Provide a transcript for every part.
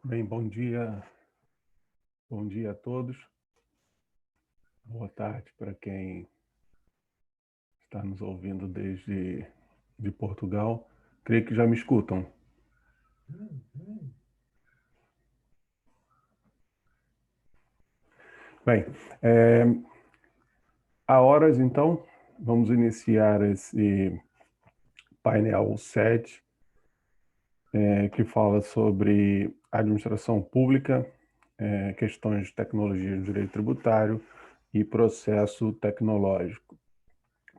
Bem, bom dia a todos. Boa tarde para quem está nos ouvindo desde de Portugal. Creio que já me escutam. Bem, há horas então, vamos iniciar esse painel 7, que fala sobre administração pública, questões de tecnologia de direito tributário e processo tecnológico.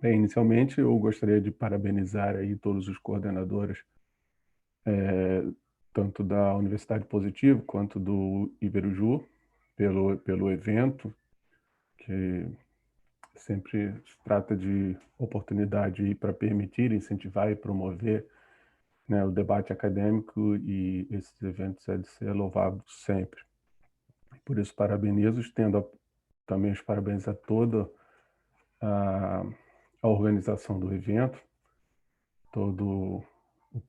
Bem, inicialmente eu gostaria de parabenizar aí todos os coordenadores, tanto da Universidade Positivo quanto do Iberuju, pelo evento, que sempre se trata de oportunidade para permitir, incentivar e promover, né, o debate acadêmico, e esses eventos é de ser louvado sempre. Por isso, parabenizo, estendo também os parabéns a toda a organização do evento, todo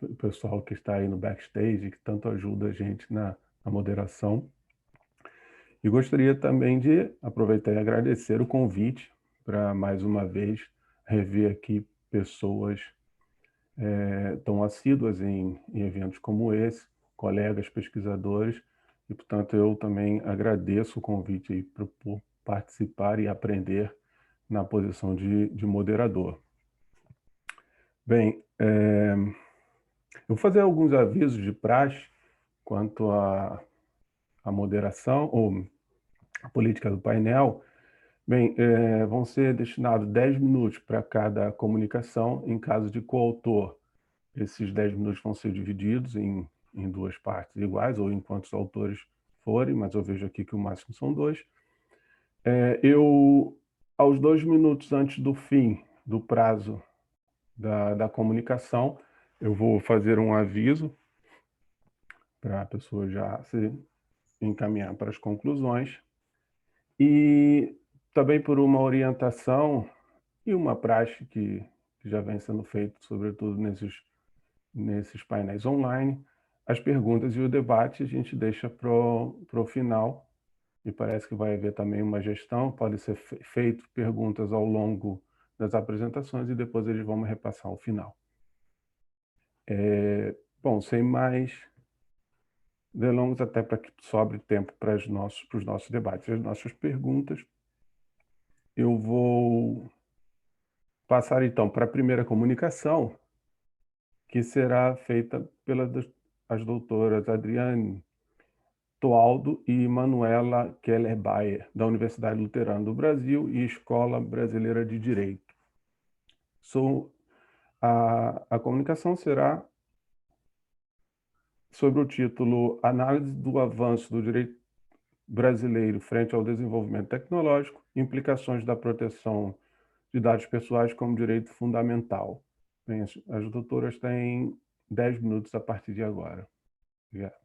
o pessoal que está aí no backstage, que tanto ajuda a gente na moderação. E gostaria também de aproveitar e agradecer o convite para, mais uma vez, rever aqui pessoas tão assíduas em eventos como esse, colegas pesquisadores, e, portanto, eu também agradeço o convite aí por participar e aprender na posição de moderador. Bem, eu vou fazer alguns avisos de praxe quanto à moderação, ou a política do painel. Bem, vão ser destinados 10 minutos para cada comunicação. Em caso de coautor, esses 10 minutos vão ser divididos em duas partes iguais, ou em quantos autores forem, mas eu vejo aqui que o máximo são 2. Aos 2 minutos antes do fim do prazo da comunicação, eu vou fazer um aviso para a pessoa já se encaminhar para as conclusões. E também por uma orientação e uma praxe que já vem sendo feita, sobretudo nesses painéis online, as perguntas e o debate a gente deixa para o final, e parece que vai haver também uma gestão, pode ser feito perguntas ao longo das apresentações e depois eles vão me repassar ao final. Bom, sem mais delongas, até para que sobre tempo para os nossos debates, as nossas perguntas, eu vou passar então para a primeira comunicação, que será feita pelas doutoras Adriane Toaldo e Manuela Keller-Bayer, da Universidade Luterana do Brasil e Escola Brasileira de Direito. A comunicação será sobre o título Análise do avanço do direito brasileiro frente ao desenvolvimento tecnológico, implicações da proteção de dados pessoais como direito fundamental. Bem, as doutoras têm 10 minutos a partir de agora. Obrigado.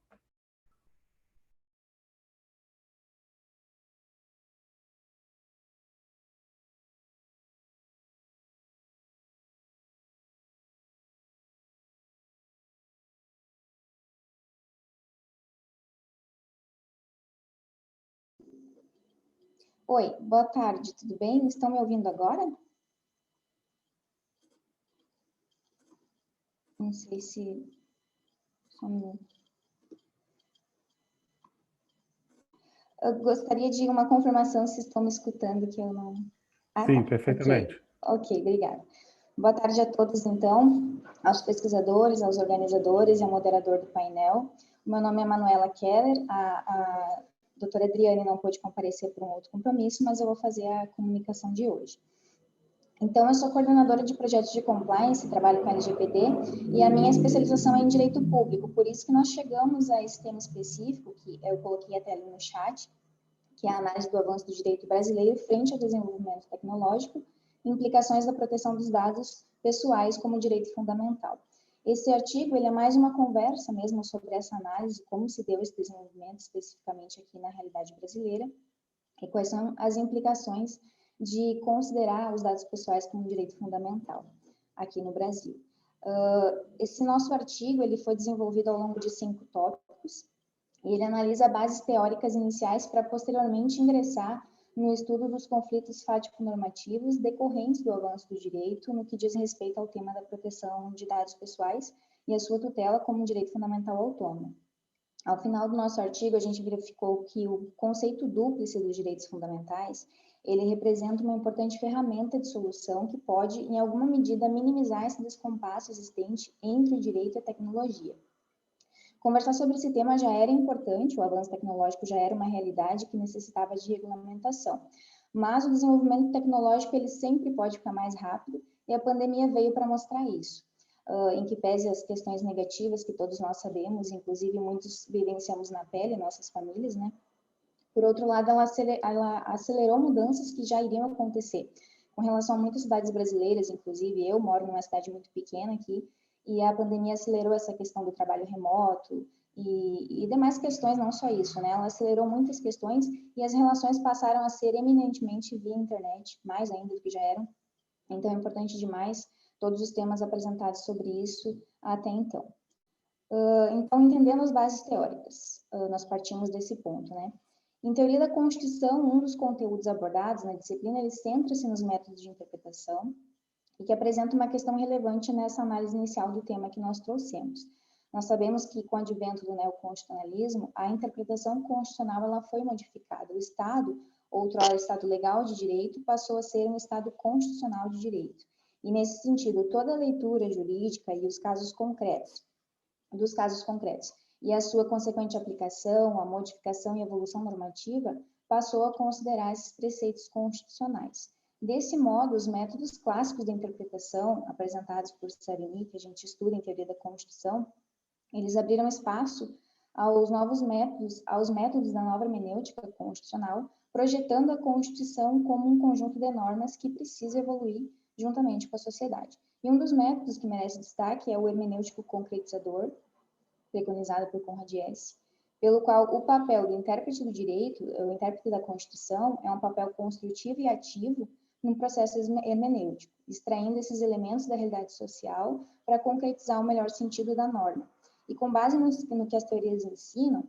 Oi, boa tarde, tudo bem? Estão me ouvindo agora? Não sei se... Eu gostaria de uma confirmação se estão me escutando, que eu não... Sim, tá. perfeitamente. Ok, obrigada. Boa tarde a todos, então, aos pesquisadores, aos organizadores e ao moderador do painel. O meu nome é Manuela Keller, a doutora Adriane não pôde comparecer por um outro compromisso, mas eu vou fazer a comunicação de hoje. Então, eu sou coordenadora de projetos de compliance, trabalho com LGPD, e a minha especialização é em direito público, por isso que nós chegamos a esse tema específico, que eu coloquei até ali no chat, que é a análise do avanço do direito brasileiro frente ao desenvolvimento tecnológico e implicações da proteção dos dados pessoais como direito fundamental. Esse artigo ele é mais uma conversa mesmo sobre essa análise, como se deu esse desenvolvimento especificamente aqui na realidade brasileira, e quais são as implicações de considerar os dados pessoais como direito fundamental aqui no Brasil. Esse nosso artigo ele foi desenvolvido ao longo de 5 tópicos, Ele analisa bases teóricas iniciais para posteriormente ingressar no estudo dos conflitos fático-normativos decorrentes do avanço do direito no que diz respeito ao tema da proteção de dados pessoais e a sua tutela como um direito fundamental autônomo. Ao final do nosso artigo, a gente verificou que o conceito dúplice dos direitos fundamentais, ele representa uma importante ferramenta de solução que pode, em alguma medida, minimizar esse descompasso existente entre o direito e a tecnologia. Conversar sobre esse tema já era importante, o avanço tecnológico já era uma realidade que necessitava de regulamentação. Mas o desenvolvimento tecnológico ele sempre pode ficar mais rápido e a pandemia veio para mostrar isso. Em que pese as questões negativas que todos nós sabemos, inclusive muitos vivenciamos na pele, nossas famílias, né? Por outro lado, ela acelerou mudanças que já iriam acontecer. Com relação a muitas cidades brasileiras, inclusive eu moro numa cidade muito pequena aqui, e a pandemia acelerou essa questão do trabalho remoto e demais questões, não só isso, né? Ela acelerou muitas questões e as relações passaram a ser eminentemente via internet, mais ainda do que já eram. Então, é importante demais todos os temas apresentados sobre isso até então. Então, entendendo as bases teóricas, nós partimos desse ponto, né? Em teoria da Constituição, um dos conteúdos abordados na disciplina, ele centra-se nos métodos de interpretação, e que apresenta uma questão relevante nessa análise inicial do tema que nós trouxemos. Nós sabemos que, com o advento do neoconstitucionalismo, a interpretação constitucional ela foi modificada. O Estado, outrora Estado legal de direito, passou a ser um Estado constitucional de direito. E, nesse sentido, toda a leitura jurídica e os casos concretos, e a sua consequente aplicação, a modificação e evolução normativa, passou a considerar esses preceitos constitucionais. Desse modo, os métodos clássicos de interpretação, apresentados por Savigny, que a gente estuda em teoria da Constituição, eles abriram espaço aos novos métodos, aos métodos da nova hermenêutica constitucional, projetando a Constituição como um conjunto de normas que precisa evoluir juntamente com a sociedade. E um dos métodos que merece destaque é o hermenêutico concretizador, preconizado por Conrad Hesse, pelo qual o papel do intérprete do direito, o intérprete da Constituição, é um papel construtivo e ativo num processo hermenêutico, extraindo esses elementos da realidade social para concretizar o melhor sentido da norma. E com base no que as teorias ensinam,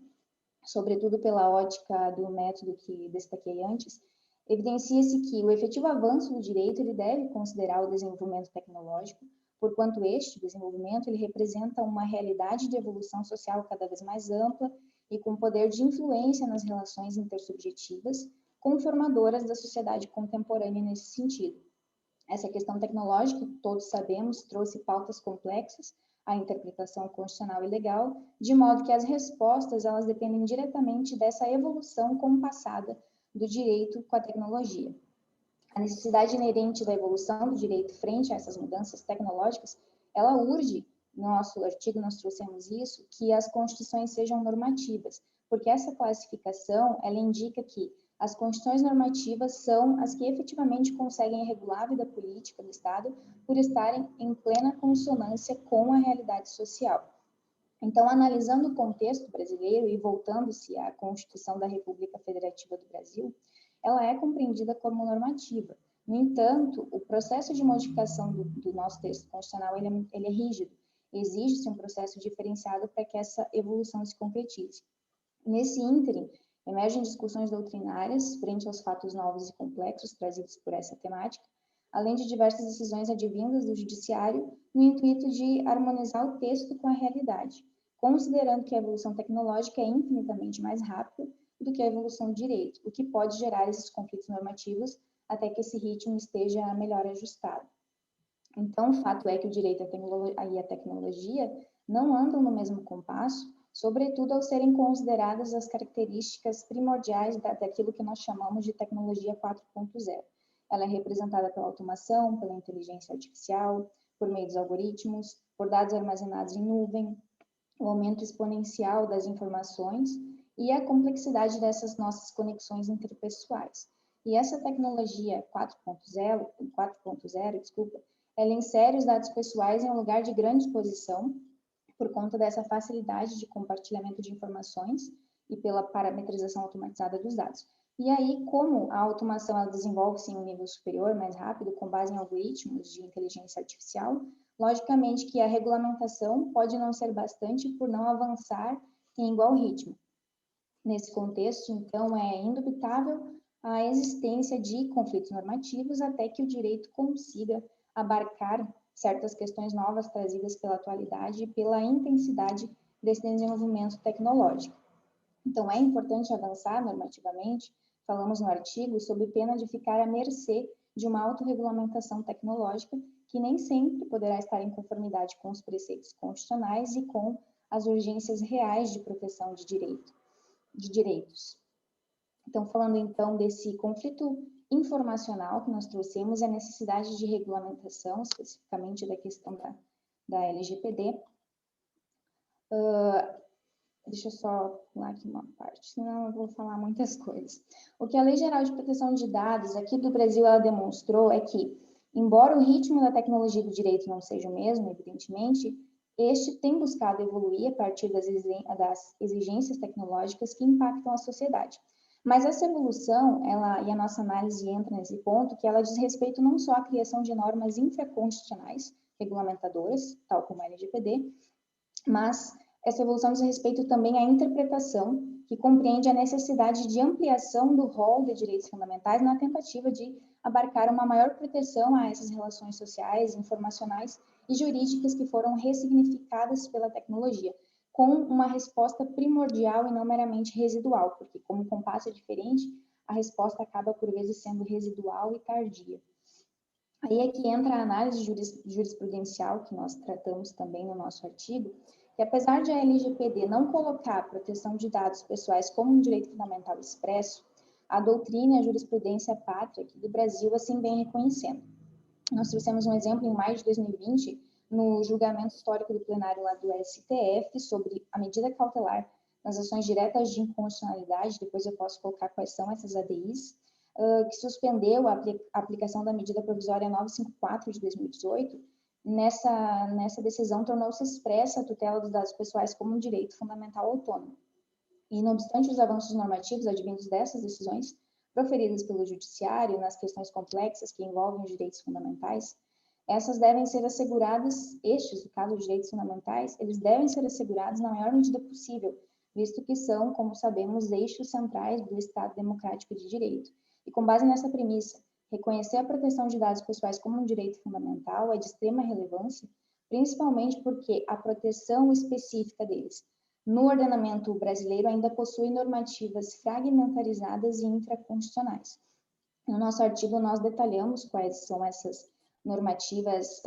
sobretudo pela ótica do método que destaquei antes, evidencia-se que o efetivo avanço do direito ele deve considerar o desenvolvimento tecnológico, porquanto este desenvolvimento ele representa uma realidade de evolução social cada vez mais ampla e com poder de influência nas relações intersubjetivas, conformadoras da sociedade contemporânea nesse sentido. Essa questão tecnológica, todos sabemos, trouxe pautas complexas à interpretação constitucional e legal, de modo que as respostas elas dependem diretamente dessa evolução compassada do direito com a tecnologia. A necessidade inerente da evolução do direito frente a essas mudanças tecnológicas, ela urge, no nosso artigo nós trouxemos isso, que as constituições sejam normativas, porque essa classificação, ela indica que as constituições normativas são as que efetivamente conseguem regular a vida política do Estado por estarem em plena consonância com a realidade social. Então, analisando o contexto brasileiro e voltando-se à Constituição da República Federativa do Brasil, ela é compreendida como normativa. No entanto, o processo de modificação do nosso texto constitucional ele é rígido. Exige-se um processo diferenciado para que essa evolução se concretize. Nesse ínterim, emergem discussões doutrinárias frente aos fatos novos e complexos trazidos por essa temática, além de diversas decisões advindas do judiciário no intuito de harmonizar o texto com a realidade, considerando que a evolução tecnológica é infinitamente mais rápida do que a evolução do direito, o que pode gerar esses conflitos normativos até que esse ritmo esteja melhor ajustado. Então, o fato é que o direito e a tecnologia não andam no mesmo compasso, sobretudo ao serem consideradas as características primordiais daquilo que nós chamamos de tecnologia 4.0. Ela é representada pela automação, pela inteligência artificial, por meio dos algoritmos, por dados armazenados em nuvem, o aumento exponencial das informações e a complexidade dessas nossas conexões interpessoais. E essa tecnologia 4.0, ela insere os dados pessoais em um lugar de grande exposição por conta dessa facilidade de compartilhamento de informações e pela parametrização automatizada dos dados. E aí, como a automação ela desenvolve-se em um nível superior, mais rápido, com base em algoritmos de inteligência artificial, logicamente que a regulamentação pode não ser bastante por não avançar em igual ritmo. Nesse contexto, então, é indubitável a existência de conflitos normativos até que o direito consiga abarcar certas questões novas trazidas pela atualidade e pela intensidade desse desenvolvimento tecnológico. Então, é importante avançar normativamente, falamos no artigo, sob pena de ficar à mercê de uma autorregulamentação tecnológica que nem sempre poderá estar em conformidade com os preceitos constitucionais e com as urgências reais de proteção de direitos. Então, falando então desse conflito informacional que nós trouxemos, a necessidade de regulamentação, especificamente da questão da LGPD. Deixa eu só pular aqui uma parte, senão eu vou falar muitas coisas. O que a Lei Geral de Proteção de Dados aqui do Brasil ela demonstrou é que, embora o ritmo da tecnologia do direito não seja o mesmo, evidentemente, este tem buscado evoluir a partir das exigências tecnológicas que impactam a sociedade. Mas essa evolução, e a nossa análise entra nesse ponto, que ela diz respeito não só à criação de normas infraconstitucionais, regulamentadoras, tal como a LGPD, mas essa evolução diz respeito também à interpretação, que compreende a necessidade de ampliação do rol de direitos fundamentais na tentativa de abarcar uma maior proteção a essas relações sociais, informacionais e jurídicas que foram ressignificadas pela tecnologia, com uma resposta primordial e não meramente residual, porque como o compasso é diferente, a resposta acaba por vezes sendo residual e tardia. Aí é que entra a análise jurisprudencial, que nós tratamos também no nosso artigo, que apesar de a LGPD não colocar a proteção de dados pessoais como um direito fundamental expresso, a doutrina e a jurisprudência pátria aqui do Brasil assim vem reconhecendo. Nós trouxemos um exemplo em maio de 2020, no julgamento histórico do plenário lá do STF sobre a medida cautelar nas ações diretas de inconstitucionalidade, depois eu posso colocar quais são essas ADIs, que suspendeu a aplicação da medida provisória 954 de 2018. Nessa decisão, tornou-se expressa a tutela dos dados pessoais como um direito fundamental autônomo. E, não obstante os avanços normativos advindos dessas decisões, proferidas pelo Judiciário nas questões complexas que envolvem os direitos fundamentais, essas devem ser asseguradas, no caso dos direitos fundamentais, eles devem ser assegurados na maior medida possível, visto que são, como sabemos, eixos centrais do Estado Democrático de Direito. E com base nessa premissa, reconhecer a proteção de dados pessoais como um direito fundamental é de extrema relevância, principalmente porque a proteção específica deles no ordenamento brasileiro ainda possui normativas fragmentarizadas e infraconstitucionais. No nosso artigo, nós detalhamos quais são essas normativas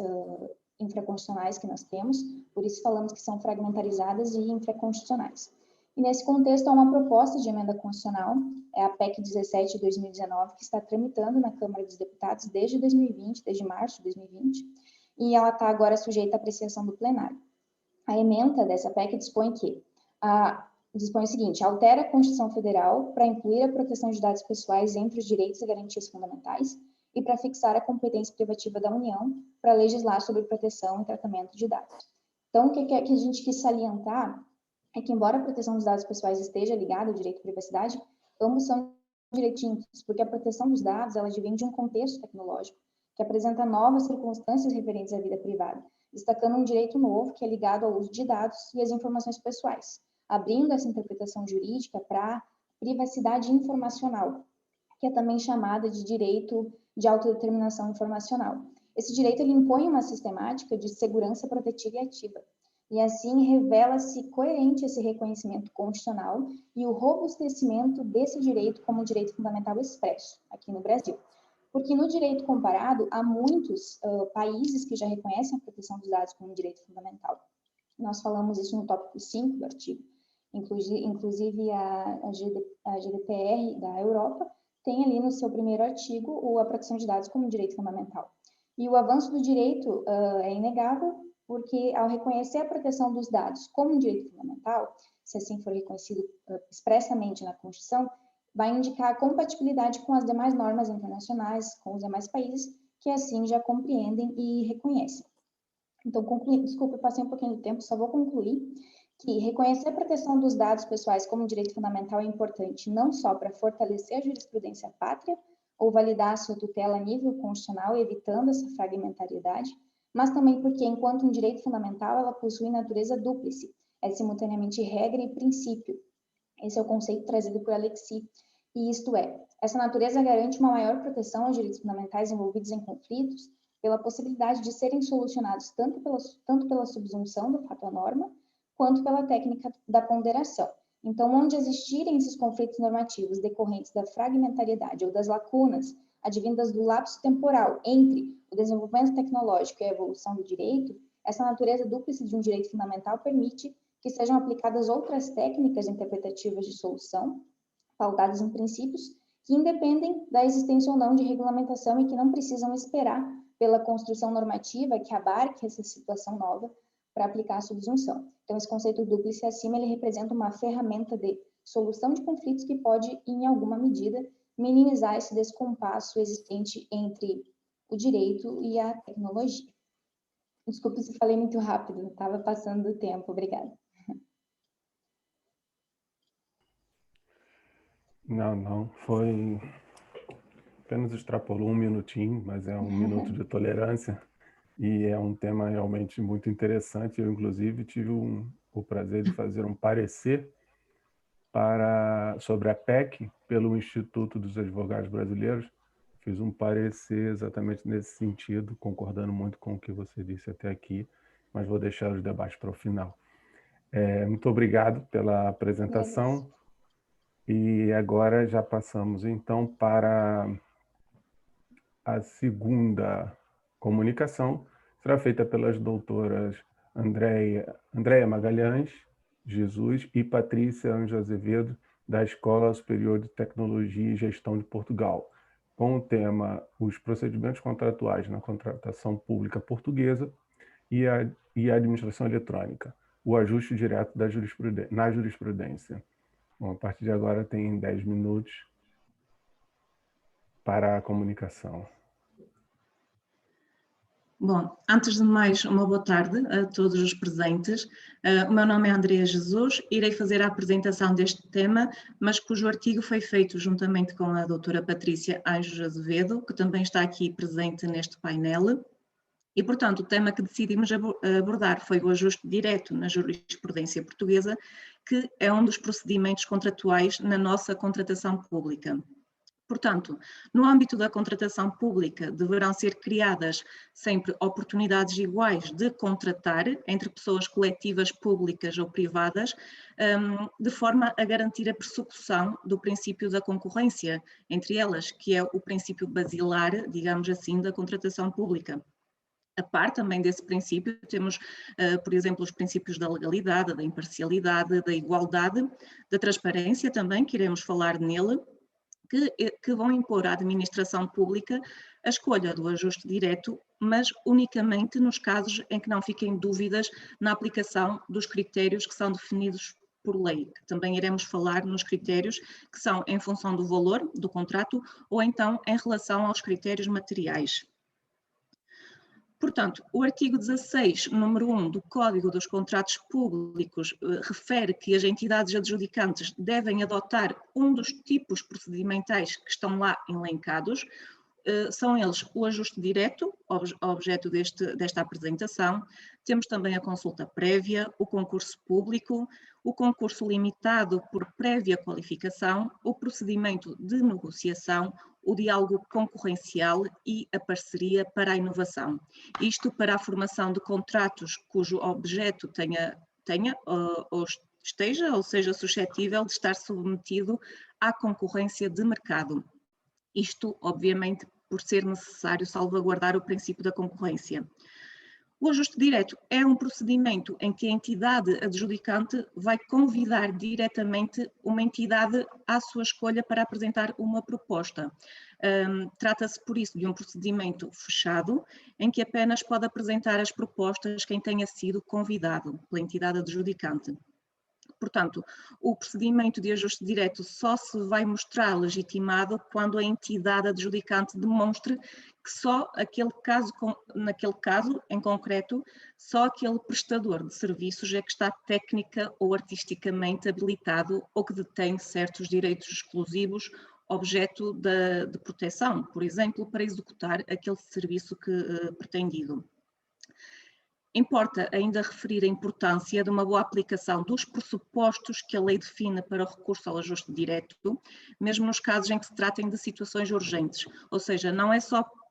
infraconstitucionais que nós temos, por isso falamos que são fragmentarizadas e infraconstitucionais. E nesse contexto, há uma proposta de emenda constitucional, é a PEC 17 de 2019, que está tramitando na Câmara dos Deputados desde 2020, desde março de 2020, e ela está agora sujeita à apreciação do plenário. A ementa dessa PEC dispõe o seguinte: altera a Constituição Federal para incluir a proteção de dados pessoais entre os direitos e garantias fundamentais e para fixar a competência privativa da União para legislar sobre proteção e tratamento de dados. Então, o que a gente quis salientar é que, embora a proteção dos dados pessoais esteja ligada ao direito à privacidade, ambos são direitos, porque a proteção dos dados ela advém de um contexto tecnológico que apresenta novas circunstâncias referentes à vida privada, destacando um direito novo que é ligado ao uso de dados e às informações pessoais, abrindo essa interpretação jurídica para a privacidade informacional, que é também chamada de direito de autodeterminação informacional. Esse direito ele impõe uma sistemática de segurança protetiva e ativa, e assim revela-se coerente esse reconhecimento constitucional e o robustecimento desse direito como direito fundamental expresso aqui no Brasil. Porque no direito comparado, há muitos países que já reconhecem a proteção dos dados como um direito fundamental. Nós falamos isso no tópico 5 do artigo. Inclusive, a GDPR da Europa tem ali no seu primeiro artigo a proteção de dados como um direito fundamental. E o avanço do direito é inegável, porque ao reconhecer a proteção dos dados como um direito fundamental, se assim for reconhecido expressamente na Constituição, vai indicar a compatibilidade com as demais normas internacionais, com os demais países, que assim já compreendem e reconhecem. Então, desculpa, eu passei um pouquinho do tempo, só vou concluir que reconhecer a proteção dos dados pessoais como direito fundamental é importante não só para fortalecer a jurisprudência pátria ou validar a sua tutela a nível constitucional, evitando essa fragmentariedade, mas também porque, enquanto um direito fundamental, ela possui natureza dúplice, é simultaneamente regra e princípio. Esse é o conceito trazido por Alexis, e isto é, essa natureza garante uma maior proteção aos direitos fundamentais envolvidos em conflitos pela possibilidade de serem solucionados tanto pela subsunção do fato à norma, quanto pela técnica da ponderação. Então, onde existirem esses conflitos normativos decorrentes da fragmentariedade ou das lacunas advindas do lapso temporal entre o desenvolvimento tecnológico e a evolução do direito, essa natureza dúplice de um direito fundamental permite que sejam aplicadas outras técnicas interpretativas de solução, pautadas em princípios que independem da existência ou não de regulamentação e que não precisam esperar pela construção normativa que abarque essa situação nova para aplicar a subsunção. Então, esse conceito dúplice acima, ele representa uma ferramenta de solução de conflitos que pode, em alguma medida, minimizar esse descompasso existente entre o direito e a tecnologia. Desculpe se falei muito rápido, estava passando do tempo, obrigada. Não, foi... Apenas extrapolou um minutinho, mas é um minuto de tolerância. E é um tema realmente muito interessante. Eu, inclusive, tive o prazer de fazer um parecer sobre a PEC pelo Instituto dos Advogados Brasileiros. Fiz um parecer exatamente nesse sentido, concordando muito com o que você disse até aqui, mas vou deixar os debates para o final. Muito obrigado pela apresentação. E agora já passamos, então, para a segunda comunicação. Será feita pelas doutoras Andréia Magalhães Jesus e Patrícia Anjo Azevedo, da Escola Superior de Tecnologia e Gestão de Portugal, com o tema Os procedimentos contratuais na contratação pública portuguesa e a administração eletrônica, o ajuste direto na jurisprudência. Bom, a partir de agora tem 10 minutos para a comunicação. Bom, antes de mais, uma boa tarde a todos os presentes. O meu nome é Andréia Jesus, irei fazer a apresentação deste tema, mas cujo artigo foi feito juntamente com a doutora Patrícia Anjo Azevedo, que também está aqui presente neste painel. E, portanto, o tema que decidimos abordar foi o ajuste direto na jurisprudência portuguesa, que é um dos procedimentos contratuais na nossa contratação pública. Portanto, no âmbito da contratação pública, deverão ser criadas sempre oportunidades iguais de contratar entre pessoas coletivas públicas ou privadas, de forma a garantir a persecução do princípio da concorrência, entre elas, que é o princípio basilar, digamos assim, da contratação pública. A par também desse princípio, temos, por exemplo, os princípios da legalidade, da imparcialidade, da igualdade, da transparência também, que iremos falar nele, que vão impor à administração pública a escolha do ajuste direto, mas unicamente nos casos em que não fiquem dúvidas na aplicação dos critérios que são definidos por lei, que também iremos falar nos critérios que são em função do valor do contrato ou então em relação aos critérios materiais. Portanto, o artigo 16, número 1 do Código dos Contratos Públicos refere que as entidades adjudicantes devem adotar um dos tipos procedimentais que estão lá elencados. São eles o ajuste direto, objeto desta apresentação, temos também a consulta prévia, o concurso público, o concurso limitado por prévia qualificação, o procedimento de negociação, o diálogo concorrencial e a parceria para a inovação. Isto para a formação de contratos cujo objeto tenha ou esteja, ou seja, suscetível de estar submetido à concorrência de mercado. Isto, obviamente, por ser necessário salvaguardar o princípio da concorrência. O ajuste direto é um procedimento em que a entidade adjudicante vai convidar diretamente uma entidade à sua escolha para apresentar uma proposta. Trata-se, por isso, de um procedimento fechado, em que apenas pode apresentar as propostas quem tenha sido convidado pela entidade adjudicante. Portanto, o procedimento de ajuste direto só se vai mostrar legitimado quando a entidade adjudicante demonstre que só naquele caso, em concreto, só aquele prestador de serviços é que está técnica ou artisticamente habilitado ou que detém certos direitos exclusivos, objeto de proteção, por exemplo, para executar aquele serviço pretendido. Importa ainda referir a importância de uma boa aplicação dos pressupostos que a lei define para o recurso ao ajuste direto, mesmo nos casos em que se tratem de situações urgentes. Ou seja, não é só por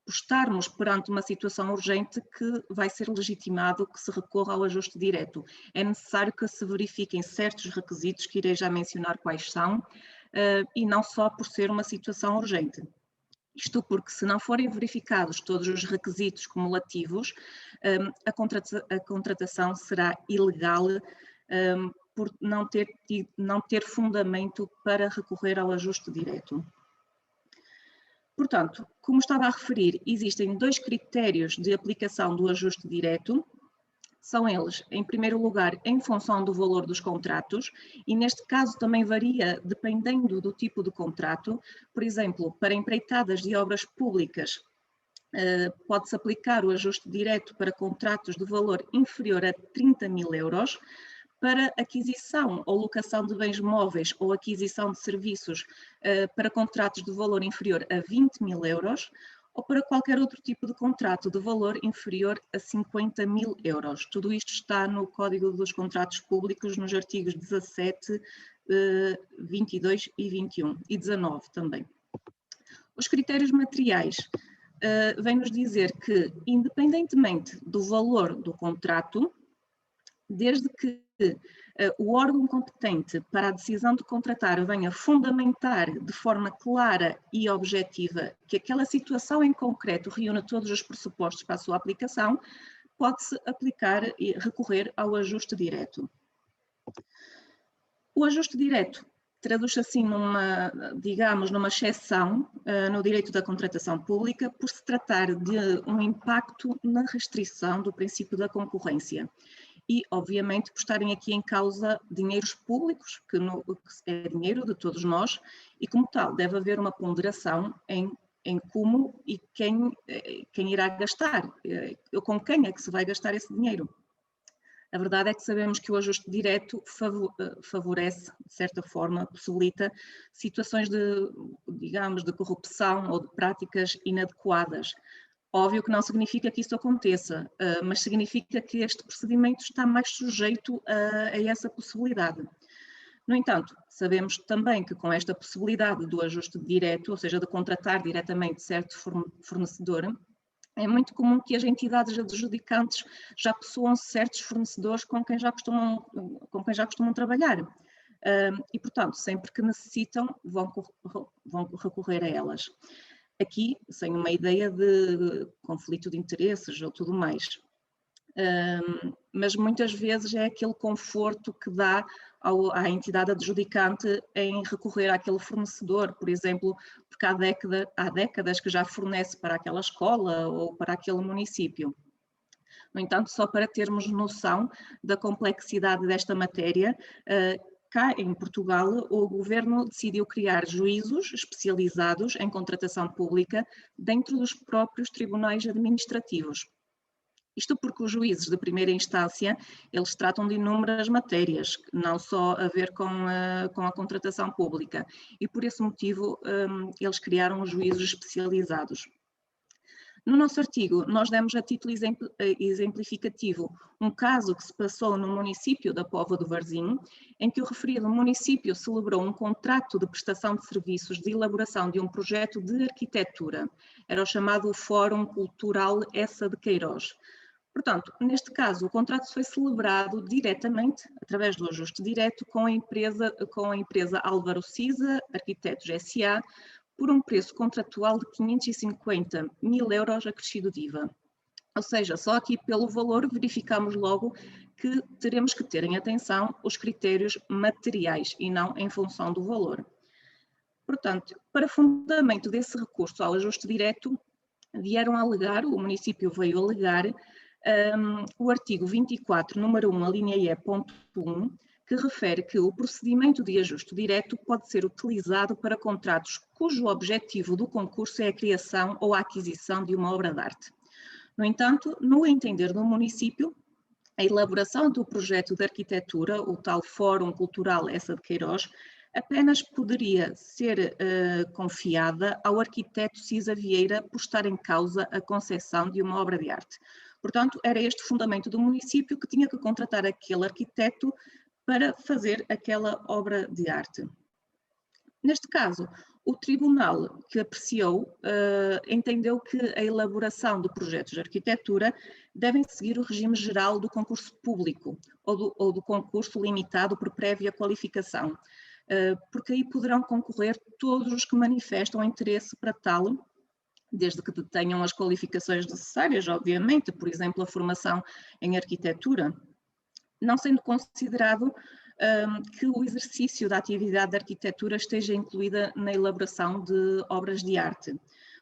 estarmos perante uma situação urgente que vai ser legitimado que se recorra ao ajuste direto. É necessário que se verifiquem certos requisitos, que irei já mencionar quais são, e não só por ser uma situação urgente. Isto porque, se não forem verificados todos os requisitos cumulativos, a contratação será ilegal por não ter fundamento para recorrer ao ajuste direto. Portanto, como estava a referir, existem 2 critérios de aplicação do ajuste direto. São eles, em primeiro lugar, em função do valor dos contratos, e neste caso também varia dependendo do tipo de contrato. Por exemplo, para empreitadas de obras públicas, pode-se aplicar o ajuste direto para contratos de valor inferior a 30.000 euros, para aquisição ou locação de bens móveis ou aquisição de serviços para contratos de valor inferior a 20.000 euros, ou para qualquer outro tipo de contrato de valor inferior a 50.000 euros. Tudo isto está no Código dos Contratos Públicos, nos artigos 17, 22 e 21, e 19 também. Os critérios materiais vêm-nos dizer que, independentemente do valor do contrato, desde que o órgão competente para a decisão de contratar venha fundamentar de forma clara e objetiva que aquela situação em concreto reúne todos os pressupostos para a sua aplicação, pode-se aplicar e recorrer ao ajuste direto. O ajuste direto traduz-se assim numa exceção no direito da contratação pública, por se tratar de um impacto na restrição do princípio da concorrência. E, obviamente, por estarem aqui em causa dinheiros públicos, que é dinheiro de todos nós, e como tal deve haver uma ponderação em como e quem irá gastar, ou com quem é que se vai gastar esse dinheiro. A verdade é que sabemos que o ajuste direto favorece, de certa forma, possibilita situações de corrupção ou de práticas inadequadas. Óbvio que não significa que isso aconteça, mas significa que este procedimento está mais sujeito a essa possibilidade. No entanto, sabemos também que com esta possibilidade do ajuste direto, ou seja, de contratar diretamente certo fornecedor, é muito comum que as entidades adjudicantes já possuam certos fornecedores com quem já costumam trabalhar. E, portanto, sempre que necessitam, vão recorrer a elas. Aqui, sem uma ideia de conflito de interesses ou tudo mais. Mas muitas vezes é aquele conforto que dá à entidade adjudicante em recorrer àquele fornecedor, por exemplo, porque há décadas que já fornece para aquela escola ou para aquele município. No entanto, só para termos noção da complexidade desta matéria, cá em Portugal, o Governo decidiu criar juízos especializados em contratação pública dentro dos próprios tribunais administrativos. Isto porque os juízes de primeira instância, eles tratam de inúmeras matérias, não só a ver com a contratação pública, e por esse motivo eles criaram os juízos especializados. No nosso artigo, nós demos a título exemplificativo um caso que se passou no município da Póvoa do Varzim, em que o referido município celebrou um contrato de prestação de serviços de elaboração de um projeto de arquitetura. Era o chamado Fórum Cultural Essa de Queiroz. Portanto, neste caso, o contrato foi celebrado diretamente, através do ajuste direto, com a empresa Álvaro Cisa, Arquitetos S.A., por um preço contratual de 550.000 euros acrescido de IVA. Ou seja, só aqui pelo valor verificamos logo que teremos que ter em atenção os critérios materiais e não em função do valor. Portanto, para fundamento desse recurso ao ajuste direto, o município veio alegar o artigo 24, número 1, a linha E, ponto 1, que refere que o procedimento de ajuste direto pode ser utilizado para contratos cujo objetivo do concurso é a criação ou a aquisição de uma obra de arte. No entanto, no entender do município, a elaboração do projeto de arquitetura, o tal Fórum Cultural Essa de Queiroz, apenas poderia ser confiada ao arquiteto Cisa Vieira por estar em causa a concessão de uma obra de arte. Portanto, era este o fundamento do município que tinha que contratar aquele arquiteto para fazer aquela obra de arte. Neste caso, o tribunal que apreciou entendeu que a elaboração de projetos de arquitetura devem seguir o regime geral do concurso público ou do concurso limitado por prévia qualificação, porque aí poderão concorrer todos os que manifestam interesse para tal, desde que tenham as qualificações necessárias, obviamente, por exemplo, a formação em arquitetura, não sendo considerado que o exercício da atividade de arquitetura esteja incluída na elaboração de obras de arte.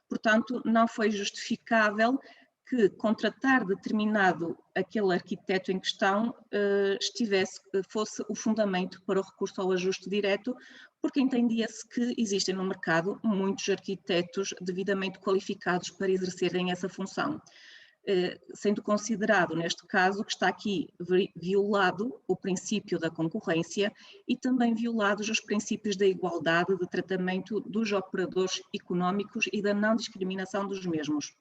Portanto, não foi justificável que contratar determinado aquele arquiteto em questão fosse o fundamento para o recurso ao ajuste direto, porque entendia-se que existem no mercado muitos arquitetos devidamente qualificados para exercerem essa função. Sendo considerado, neste caso, que está aqui violado o princípio da concorrência e também violados os princípios da igualdade de tratamento dos operadores económicos e da não discriminação dos mesmos.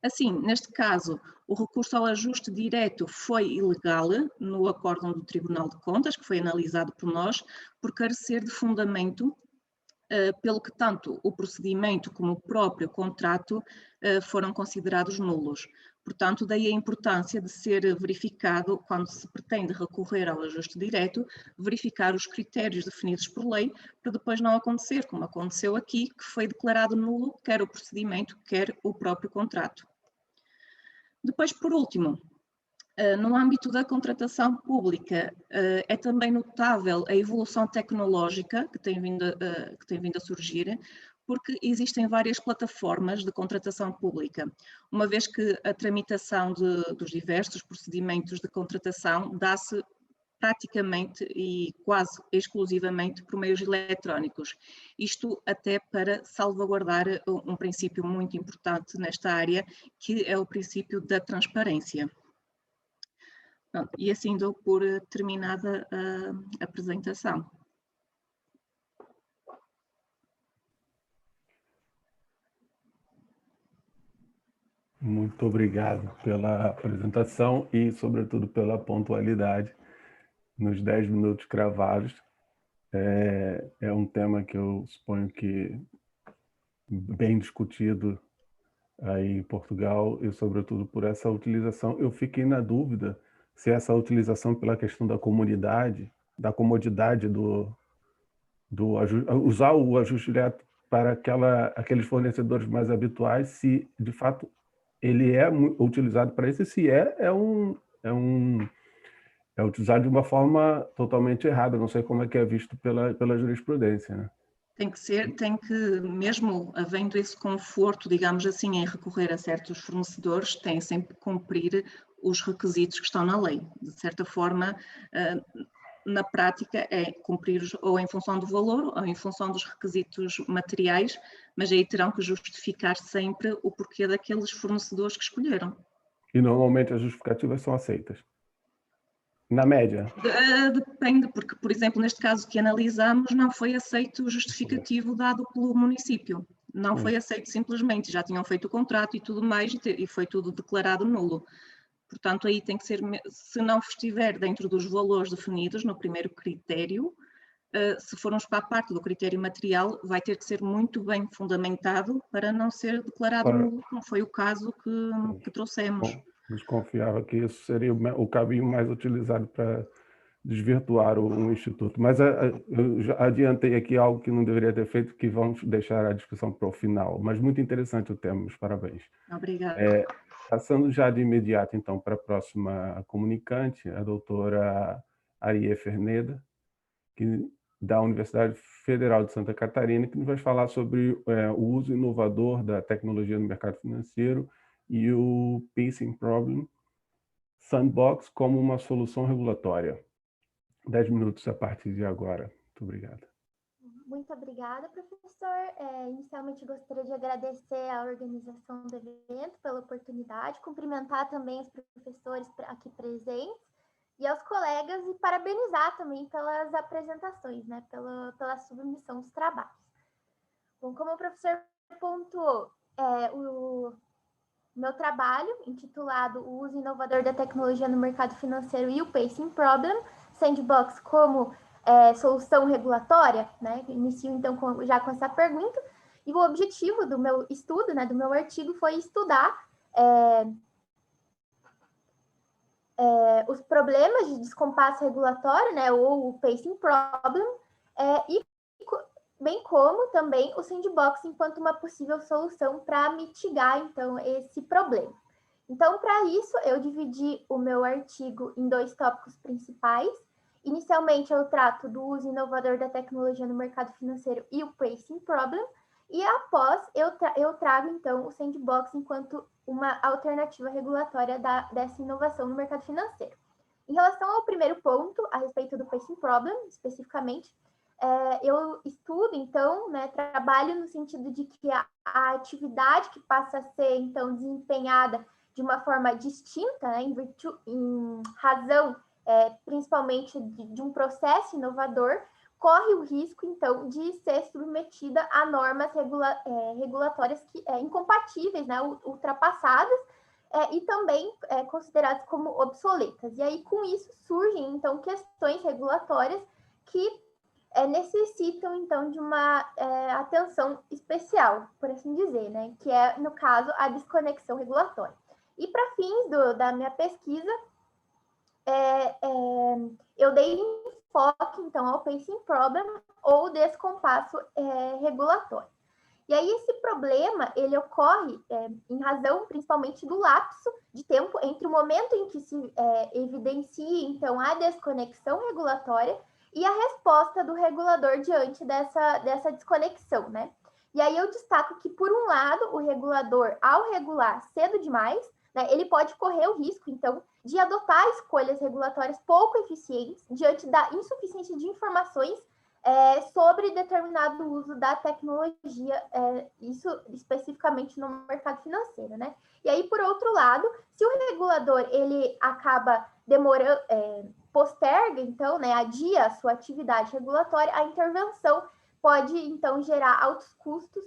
Assim, neste caso, o recurso ao ajuste direto foi ilegal no acórdão do Tribunal de Contas, que foi analisado por nós, por carecer de fundamento, pelo que tanto o procedimento como o próprio contrato foram considerados nulos. Portanto, daí a importância de ser verificado, quando se pretende recorrer ao ajuste direto, verificar os critérios definidos por lei, para depois não acontecer, como aconteceu aqui, que foi declarado nulo quer o procedimento, quer o próprio contrato. Depois, por último, no âmbito da contratação pública, é também notável a evolução tecnológica que tem vindo a surgir, porque existem várias plataformas de contratação pública, uma vez que a tramitação dos diversos procedimentos de contratação dá-se praticamente e quase exclusivamente por meios eletrónicos. Isto até para salvaguardar um princípio muito importante nesta área, que é o princípio da transparência. E assim dou por terminada a apresentação. Muito obrigado pela apresentação e, sobretudo, pela pontualidade nos 10 minutos cravados. É um tema que eu suponho que bem discutido aí em Portugal e, sobretudo, por essa utilização. Eu fiquei na dúvida se essa utilização pela questão da comunidade, da comodidade usar o ajuste direto para aqueles fornecedores mais habituais, se de fato ele é utilizado para isso, se é utilizado de uma forma totalmente errada. Não sei como é que é visto pela jurisprudência, né? Tem que, mesmo havendo esse conforto, digamos assim, em recorrer a certos fornecedores, tem sempre que cumprir os requisitos que estão na lei. De certa forma, na prática, é cumprir ou em função do valor ou em função dos requisitos materiais, mas aí terão que justificar sempre o porquê daqueles fornecedores que escolheram. E normalmente as justificativas são aceitas? Na média? Depende, porque, por exemplo, neste caso que analisamos, não foi aceito o justificativo dado pelo município. Não foi aceito simplesmente, já tinham feito o contrato e tudo mais, e foi tudo declarado nulo. Portanto, aí tem que ser, se não estiver dentro dos valores definidos no primeiro critério, se formos para a parte do critério material, vai ter que ser muito bem fundamentado para não ser declarado nulo, como foi o caso que trouxemos. Bom, desconfiava que isso seria o caminho mais utilizado para desvirtuar o Instituto. Mas eu já adiantei aqui algo que não deveria ter feito, que vamos deixar a discussão para o final. Mas muito interessante o tema, os parabéns. Obrigada. Passando já de imediato, então, para a próxima comunicante, a doutora Arie Ferneda, da Universidade Federal de Santa Catarina, que nos vai falar sobre o uso inovador da tecnologia no mercado financeiro e o Pacing Problem Sandbox como uma solução regulatória. 10 minutos a partir de agora. Muito obrigado. Muito obrigada, professor. Inicialmente, gostaria de agradecer à organização do evento pela oportunidade, cumprimentar também os professores aqui presentes e aos colegas e parabenizar também pelas apresentações, né, pela submissão dos trabalhos. Bom, como o professor pontuou, meu trabalho, intitulado O Uso Inovador da Tecnologia no Mercado Financeiro e o Pacing Problem, Sandbox como solução regulatória, né? Inicio, então, já com essa pergunta. E o objetivo do meu estudo, né, do meu artigo, foi estudar os problemas de descompasso regulatório, né, ou o Pacing Problem, e bem como também o sandbox enquanto uma possível solução para mitigar, então, esse problema. Então, para isso, eu dividi o meu artigo em 2 tópicos principais. Inicialmente, eu trato do uso inovador da tecnologia no mercado financeiro e o Pacing Problem, e após, eu trago, então, o sandbox enquanto uma alternativa regulatória dessa inovação no mercado financeiro. Em relação ao primeiro ponto, a respeito do Pacing Problem, especificamente, eu estudo, então, né, trabalho no sentido de que a atividade que passa a ser, então, desempenhada de uma forma distinta, né, em razão, principalmente, de um processo inovador, corre o risco, então, de ser submetida a normas regulatórias incompatíveis, né, ultrapassadas, e também consideradas como obsoletas. E aí, com isso, surgem, então, questões regulatórias que necessitam, então, de uma atenção especial, por assim dizer, né? Que é, no caso, a desconexão regulatória. E para fins da minha pesquisa, eu dei enfoque, então, ao Pacing Problem ou descompasso regulatório. E aí esse problema, ele ocorre em razão, principalmente, do lapso de tempo entre o momento em que se evidencia, então, a desconexão regulatória e a resposta do regulador diante dessa desconexão, né? E aí eu destaco que, por um lado, o regulador, ao regular cedo demais, né, ele pode correr o risco, então, de adotar escolhas regulatórias pouco eficientes diante da insuficiência de informações sobre determinado uso da tecnologia, isso especificamente no mercado financeiro, né? E aí, por outro lado, se o regulador ele acaba demorando, posterga, então, né, adia a sua atividade regulatória, a intervenção pode, então, gerar altos custos,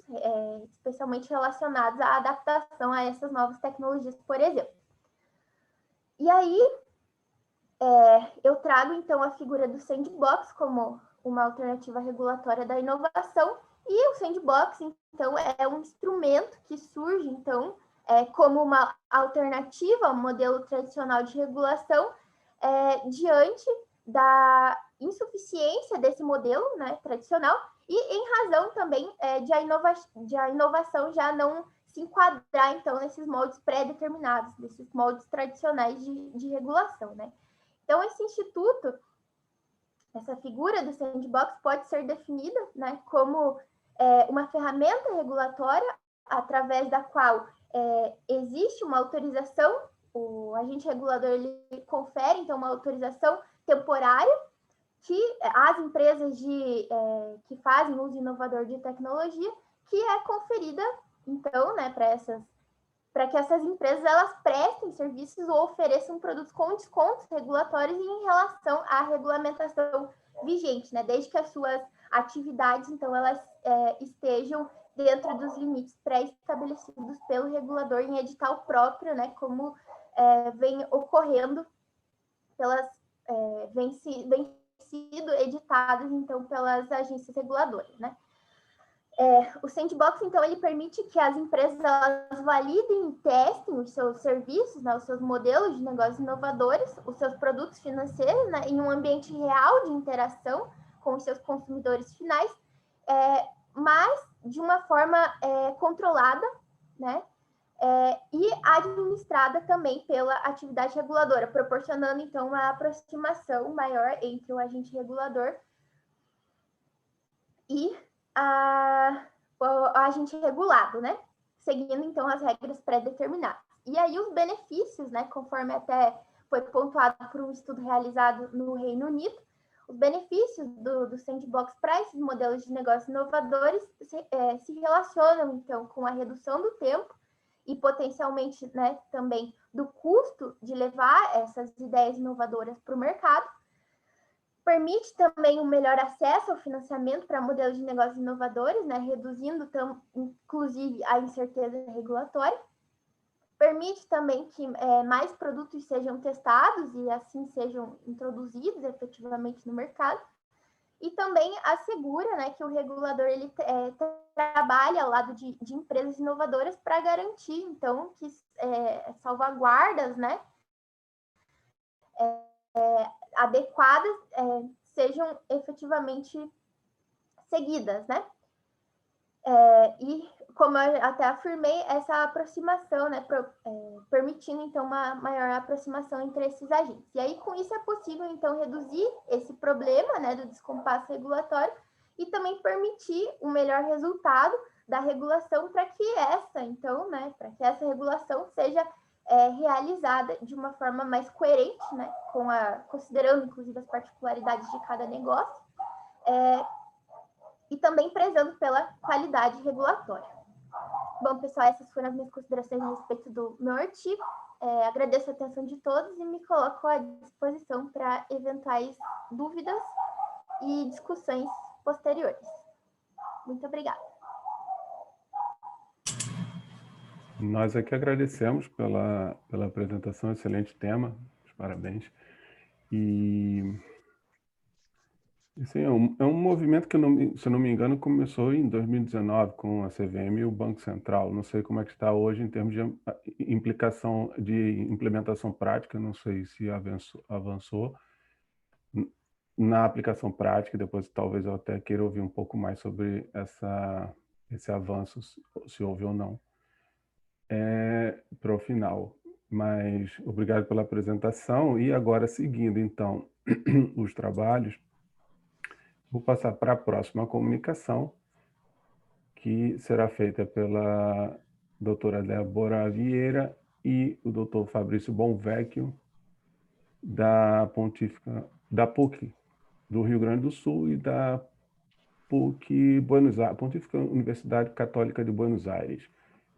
especialmente relacionados à adaptação a essas novas tecnologias, por exemplo. E aí, eu trago, então, a figura do sandbox como uma alternativa regulatória da inovação, e o sandbox, então, é um instrumento que surge, então, como uma alternativa ao modelo tradicional de regulação, diante da insuficiência desse modelo, né, tradicional, e em razão também de a inovação já não se enquadrar, então, nesses moldes pré-determinados, desses moldes tradicionais de regulação, né? Então, esse instituto, essa figura do sandbox pode ser definida, né, como uma ferramenta regulatória através da qual existe uma autorização, o agente regulador ele confere, então, uma autorização temporária que as empresas que fazem uso inovador de tecnologia, que é conferida, então, né, para que essas empresas elas prestem serviços ou ofereçam produtos com descontos regulatórios em relação à regulamentação vigente, né? Desde que as suas atividades, então, elas estejam dentro dos limites pré-estabelecidos pelo regulador em edital próprio, né? Como vem ocorrendo vem sido editadas, então, pelas agências reguladoras, né? O sandbox, então, ele permite que as empresas elas validem e testem os seus serviços, né, os seus modelos de negócios inovadores, os seus produtos financeiros, né, em um ambiente real de interação com os seus consumidores finais, mas de uma forma controlada, né, e administrada também pela atividade reguladora, proporcionando, então, uma aproximação maior entre o agente regulador e o agente regulado, né? Seguindo, então, as regras pré-determinadas. E aí, os benefícios, né? Conforme até foi pontuado por um estudo realizado no Reino Unido, os benefícios do sandbox para esses modelos de negócios inovadores se relacionam, então, com a redução do tempo e, potencialmente, né, também do custo de levar essas ideias inovadoras para o mercado. Permite também um melhor acesso ao financiamento para modelos de negócios inovadores, né, reduzindo, inclusive, a incerteza regulatória. permite também que mais produtos sejam testados e assim sejam introduzidos efetivamente no mercado, e também assegura, né, que o regulador ele trabalha ao lado de empresas inovadoras para garantir, então, que salvaguardas, né, adequadas sejam efetivamente seguidas, né? E, como eu até afirmei, essa aproximação, né, permitindo, então, uma maior aproximação entre esses agentes. E aí, com isso, é possível, então, reduzir esse problema, né, do descompasso regulatório e também permitir um melhor resultado da regulação para que então, né, para que essa regulação seja realizada de uma forma mais coerente, né, considerando, inclusive, as particularidades de cada negócio, e também prezando pela qualidade regulatória. Bom, pessoal, essas foram as minhas considerações a respeito do meu artigo. Agradeço a atenção de todos e me coloco à disposição para eventuais dúvidas e discussões posteriores. Muito obrigada. Nós aqui agradecemos pela apresentação, excelente tema, parabéns. E sim, é um movimento que, se eu não me engano, começou em 2019 com a CVM e o Banco Central. Não sei como é que está hoje em termos de implementação prática, não sei se avançou na aplicação prática. Depois talvez eu até queira ouvir um pouco mais sobre esse avanço, se houve ou não, para o final. Mas obrigado pela apresentação. E agora, seguindo, então, os trabalhos, vou passar para a próxima comunicação, que será feita pela doutora Débora Vieira e o doutor Fabrício Bonvecchio, da PUC do Rio Grande do Sul e da PUC Buenos Aires, Pontífica Universidade Católica de Buenos Aires,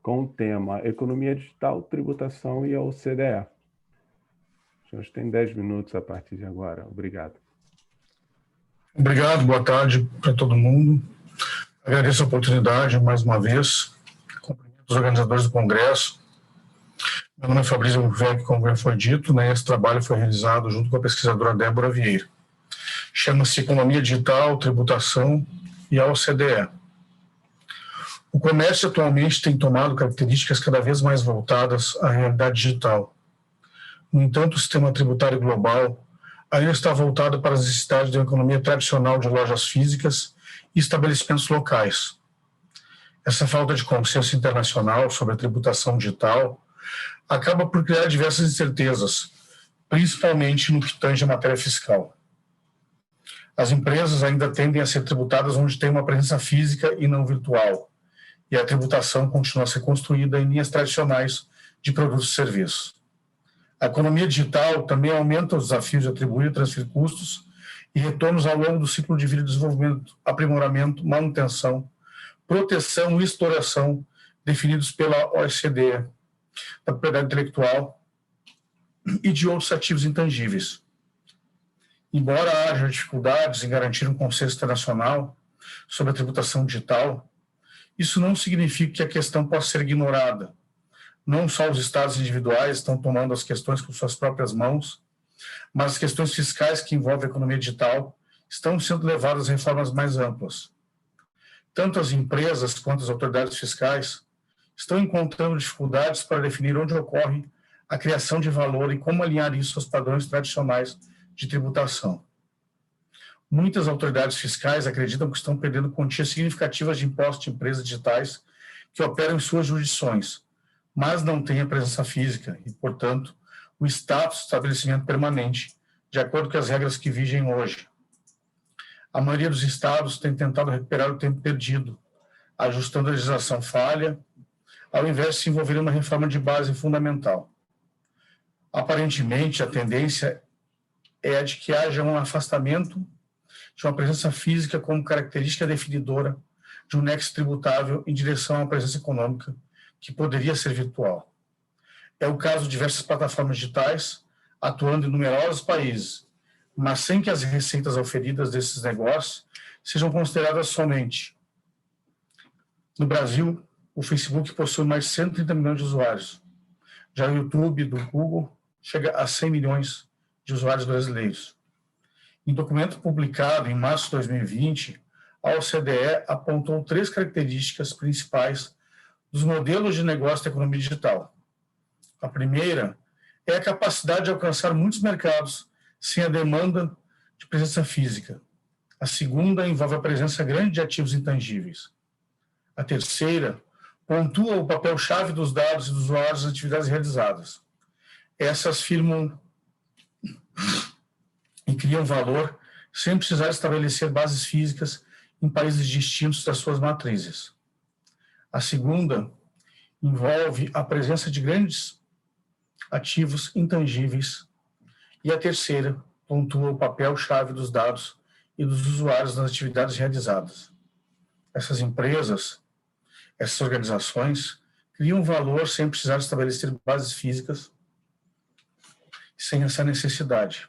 com o tema Economia Digital, Tributação e a OCDE. Os senhores têm 10 minutos a partir de agora. Obrigado. Obrigado, boa tarde para todo mundo. Agradeço a oportunidade mais uma vez. Cumprimento os organizadores do congresso. Meu nome é Fabrício Bonvecchio, como já foi dito, né? Esse trabalho foi realizado junto com a pesquisadora Débora Vieira. Chama-se Economia Digital, Tributação e a OCDE. O comércio atualmente tem tomado características cada vez mais voltadas à realidade digital. No entanto, o sistema tributário global ainda está voltado para as necessidades de uma economia tradicional de lojas físicas e estabelecimentos locais. Essa falta de consenso internacional sobre a tributação digital acaba por criar diversas incertezas, principalmente no que tange a matéria fiscal. As empresas ainda tendem a ser tributadas onde tem uma presença física e não virtual, e a tributação continua a ser construída em linhas tradicionais de produtos e serviços. A economia digital também aumenta os desafios de atribuir e transferir custos e retornos ao longo do ciclo de vida de desenvolvimento, aprimoramento, manutenção, proteção e exploração definidos pela OECD, da propriedade intelectual e de outros ativos intangíveis. Embora haja dificuldades em garantir um consenso internacional sobre a tributação digital, isso não significa que a questão possa ser ignorada. Não só os estados individuais estão tomando as questões com suas próprias mãos, mas as questões fiscais que envolvem a economia digital estão sendo levadas a reformas mais amplas. Tanto as empresas quanto as autoridades fiscais estão encontrando dificuldades para definir onde ocorre a criação de valor e como alinhar isso aos padrões tradicionais de tributação. Muitas autoridades fiscais acreditam que estão perdendo quantias significativas de impostos de empresas digitais que operam em suas jurisdições, mas não têm a presença física e, portanto, o status de estabelecimento permanente, de acordo com as regras que vigem hoje. A maioria dos estados tem tentado recuperar o tempo perdido, ajustando a legislação falha, ao invés de se envolver em uma reforma de base fundamental. Aparentemente, a tendência é a de que haja um afastamento de uma presença física como característica definidora de um nexo tributável em direção a uma presença econômica que poderia ser virtual. É o caso de diversas plataformas digitais atuando em numerosos países, mas sem que as receitas auferidas desses negócios sejam consideradas somente. No Brasil, o Facebook possui mais de 130 milhões de usuários, Já o YouTube do Google chega a 100 milhões de usuários brasileiros. Em documento publicado em março de 2020, a OCDE apontou 3 características principais dos modelos de negócio da economia digital. A primeira é a capacidade de alcançar muitos mercados sem a demanda de presença física. A segunda envolve a presença grande de ativos intangíveis. A terceira pontua o papel-chave dos dados e dos usuários nas atividades realizadas. Essas firmam e criam valor sem precisar estabelecer bases físicas em países distintos das suas matrizes. A segunda envolve a presença de grandes ativos intangíveis. E a terceira pontua o papel-chave dos dados e dos usuários nas atividades realizadas. Essas empresas, essas organizações, criam valor sem precisar estabelecer bases físicas, sem essa necessidade.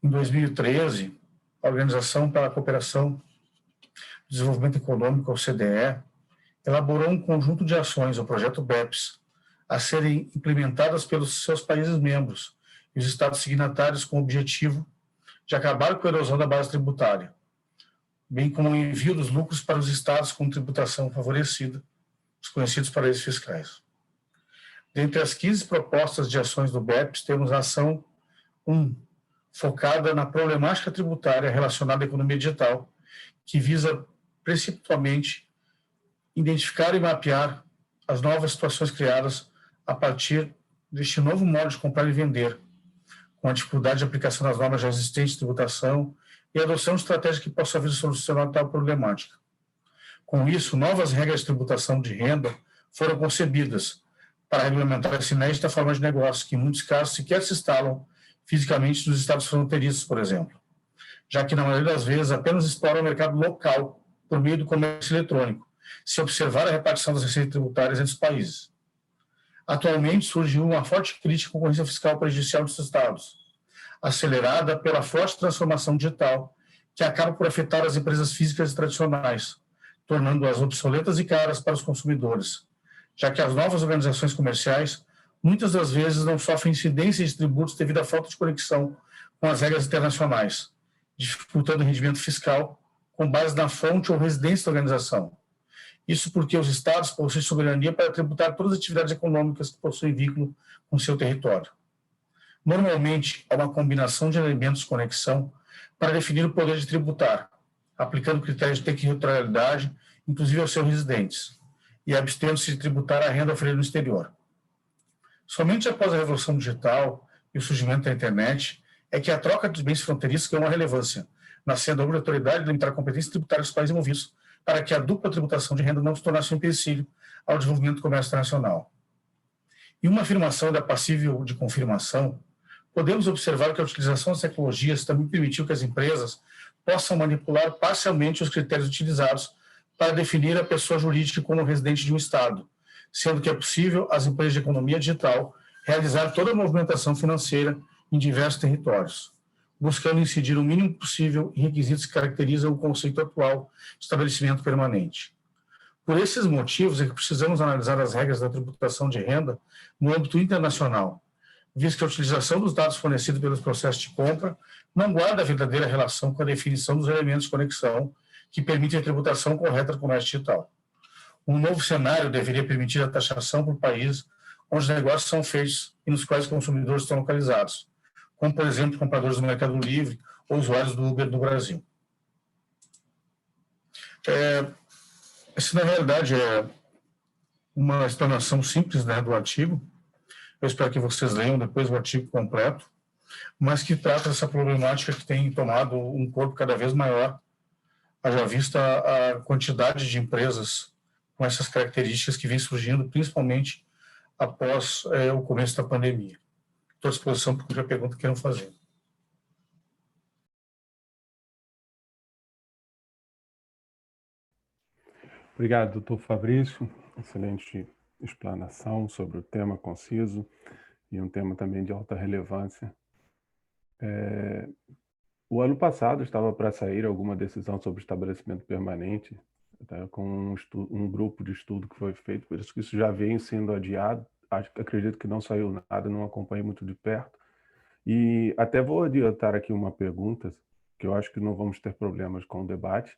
Em 2013, a Organização para a Cooperação e Desenvolvimento Econômico, a OCDE, elaborou um conjunto de ações, o projeto BEPS, a serem implementadas pelos seus países membros e os estados signatários com o objetivo de acabar com a erosão da base tributária, bem como o envio dos lucros para os estados com tributação favorecida, os conhecidos paraísos fiscais. Dentre as 15 propostas de ações do BEPS, temos a ação 1, focada na problemática tributária relacionada à economia digital, que visa principalmente identificar e mapear as novas situações criadas a partir deste novo modo de comprar e vender, com a dificuldade de aplicação das normas já existentes de tributação e a adoção de estratégias que possam vir a solucionar tal problemática. Com isso, novas regras de tributação de renda foram concebidas para regulamentar essa inédita forma de negócio, que em muitos casos sequer se instalam fisicamente nos estados fronteiriços, por exemplo, já que na maioria das vezes apenas explora o mercado local por meio do comércio eletrônico, se observar a repartição das receitas tributárias entre os países. Atualmente surgiu uma forte crítica à concorrência fiscal prejudicial dos estados, acelerada pela forte transformação digital, que acaba por afetar as empresas físicas e tradicionais, tornando-as obsoletas e caras para os consumidores, já que as novas organizações comerciais muitas das vezes não sofrem incidências de tributos devido à falta de conexão com as regras internacionais, dificultando o rendimento fiscal com base na fonte ou residência da organização. Isso porque os estados possuem soberania para tributar todas as atividades econômicas que possuem vínculo com seu território. Normalmente, há uma combinação de elementos de conexão para definir o poder de tributar, aplicando critérios de territorialidade, inclusive aos seus residentes, e abstendo-se de tributar a renda oferecida no exterior. Somente após a revolução digital e o surgimento da internet é que a troca dos bens fronteiriços ganhou uma relevância, nascendo a obrigatoriedade de limitar a competência tributária dos países envolvidos para que a dupla tributação de renda não se tornasse um empecilho ao desenvolvimento do comércio internacional. Em uma afirmação da passível de confirmação, podemos observar que a utilização das tecnologias também permitiu que as empresas possam manipular parcialmente os critérios utilizados para definir a pessoa jurídica como residente de um Estado, sendo que é possível às empresas de economia digital realizar toda a movimentação financeira em diversos territórios, buscando incidir o mínimo possível em requisitos que caracterizam o conceito atual de estabelecimento permanente. Por esses motivos é que precisamos analisar as regras da tributação de renda no âmbito internacional, visto que a utilização dos dados fornecidos pelos processos de compra não guarda a verdadeira relação com a definição dos elementos de conexão que permitem a tributação correta do comércio digital. Um novo cenário deveria permitir a taxação por país onde os negócios são feitos e nos quais os consumidores estão localizados, como, por exemplo, compradores do Mercado Livre ou usuários do Uber no Brasil. Essa, na realidade, é uma explanação simples, né, do artigo. Eu espero que vocês leiam depois o artigo completo, mas que trata dessa problemática que tem tomado um corpo cada vez maior, haja vista a quantidade de empresas com essas características que vem surgindo, principalmente após o começo da pandemia. Estou à disposição para qualquer pergunta que queiram fazer. Obrigado, doutor Fabrício. Excelente explanação sobre o tema conciso e um tema também de alta relevância. O ano passado estava para sair alguma decisão sobre estabelecimento permanente, tá, com um grupo de estudo que foi feito, por isso que isso já vem sendo adiado acredito que não saiu nada, não acompanhei muito de perto. E até vou adiantar aqui uma pergunta, que eu acho que não vamos ter problemas com o debate.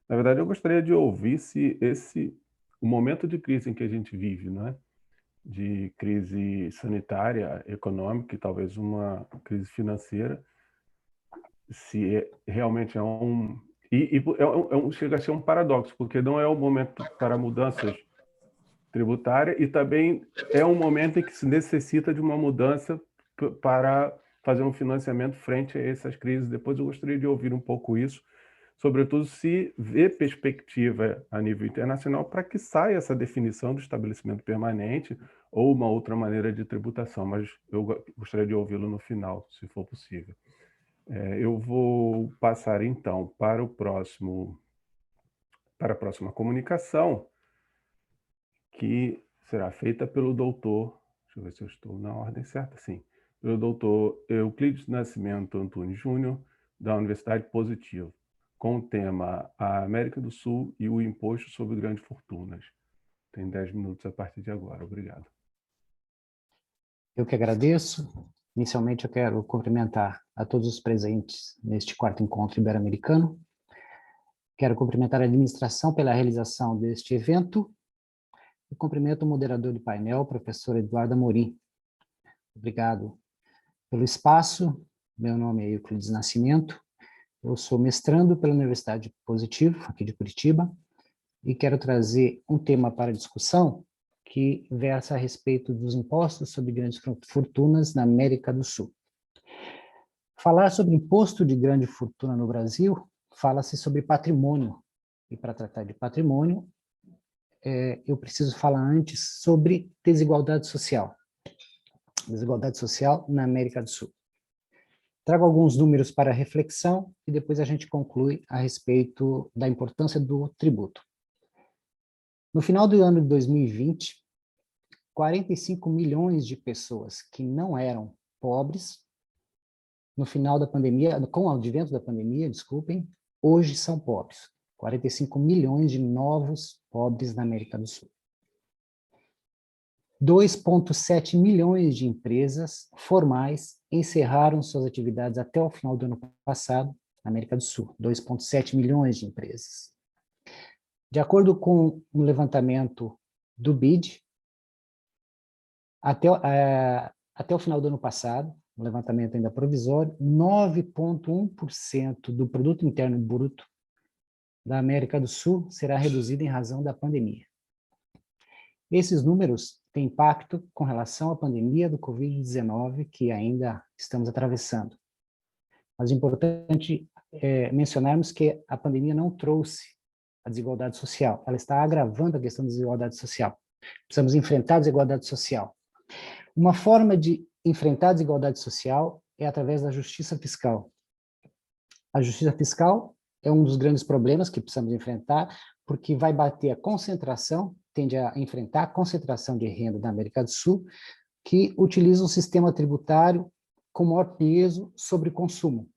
Na verdade, eu gostaria de ouvir se o momento de crise em que a gente vive, né? De crise sanitária, econômica e talvez uma crise financeira, se realmente é um... chega a ser um paradoxo, porque não é o momento para mudanças tributárias e também é um momento em que se necessita de uma mudança para fazer um financiamento frente a essas crises. Depois eu gostaria de ouvir um pouco isso, sobretudo se vê perspectiva a nível internacional para que saia essa definição do estabelecimento permanente ou uma outra maneira de tributação, mas eu gostaria de ouvi-lo no final, se for possível. Eu vou passar, então, para a próxima comunicação, que será feita pelo doutor, deixa eu ver se eu estou na ordem certa, sim, pelo doutor Euclides Nascimento Antunes Júnior, da Universidade Positivo, com o tema A América do Sul e o Imposto sobre Grandes Fortunas. Tem 10 minutos a partir de agora. Obrigado. Eu que agradeço. Inicialmente, eu quero cumprimentar a todos os presentes neste 4º Encontro Ibero-Americano. Quero cumprimentar a administração pela realização deste evento e cumprimento o moderador do painel, professor Eduardo Amorim. Obrigado pelo espaço. Meu nome é Euclides Nascimento. Eu sou mestrando pela Universidade Positivo, aqui de Curitiba, e quero trazer um tema para discussão que versa a respeito dos impostos sobre grandes fortunas na América do Sul. Falar sobre imposto de grande fortuna no Brasil, fala-se sobre patrimônio. E para tratar de patrimônio, eu preciso falar antes sobre desigualdade social. Desigualdade social na América do Sul. Trago alguns números para reflexão e depois a gente conclui a respeito da importância do tributo. No final do ano de 2020, 45 milhões de pessoas que não eram pobres, no final da pandemia, com o advento da pandemia, desculpem, hoje são pobres. 45 milhões de novos pobres na América do Sul. 2,7 milhões de empresas formais encerraram suas atividades até o final do ano passado na América do Sul. 2,7 milhões de empresas. De acordo com um levantamento do BID, até o final do ano passado, um levantamento ainda provisório, 9,1% do produto interno bruto da América do Sul será reduzido em razão da pandemia. Esses números têm impacto com relação à pandemia do Covid-19 que ainda estamos atravessando. Mas é importante mencionarmos que a pandemia não trouxe a desigualdade social, ela está agravando a questão da desigualdade social. Precisamos enfrentar a desigualdade social. Uma forma de enfrentar a desigualdade social é através da justiça fiscal. A justiça fiscal é um dos grandes problemas que precisamos enfrentar, porque vai bater a concentração, tende a enfrentar a concentração de renda da América do Sul, que utiliza um sistema tributário com maior peso sobre consumo.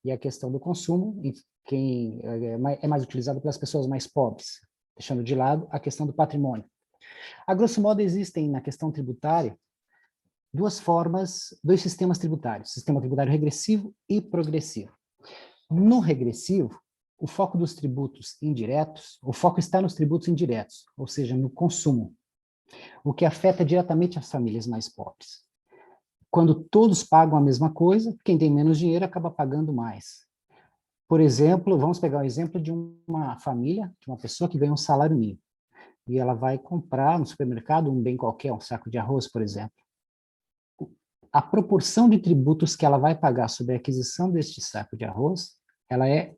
E a questão do consumo, quem é mais utilizado pelas pessoas mais pobres, deixando de lado a questão do patrimônio. A grosso modo, existem na questão tributária dois sistemas tributários, sistema tributário regressivo e progressivo. No regressivo, o foco dos tributos indiretos, o foco está nos tributos indiretos, ou seja, no consumo, o que afeta diretamente as famílias mais pobres. Quando todos pagam a mesma coisa, quem tem menos dinheiro acaba pagando mais. Por exemplo, vamos pegar o exemplo de uma família, de uma pessoa que ganha um salário mínimo, e ela vai comprar no supermercado um bem qualquer, um saco de arroz, por exemplo. A proporção de tributos que ela vai pagar sobre a aquisição deste saco de arroz, ela é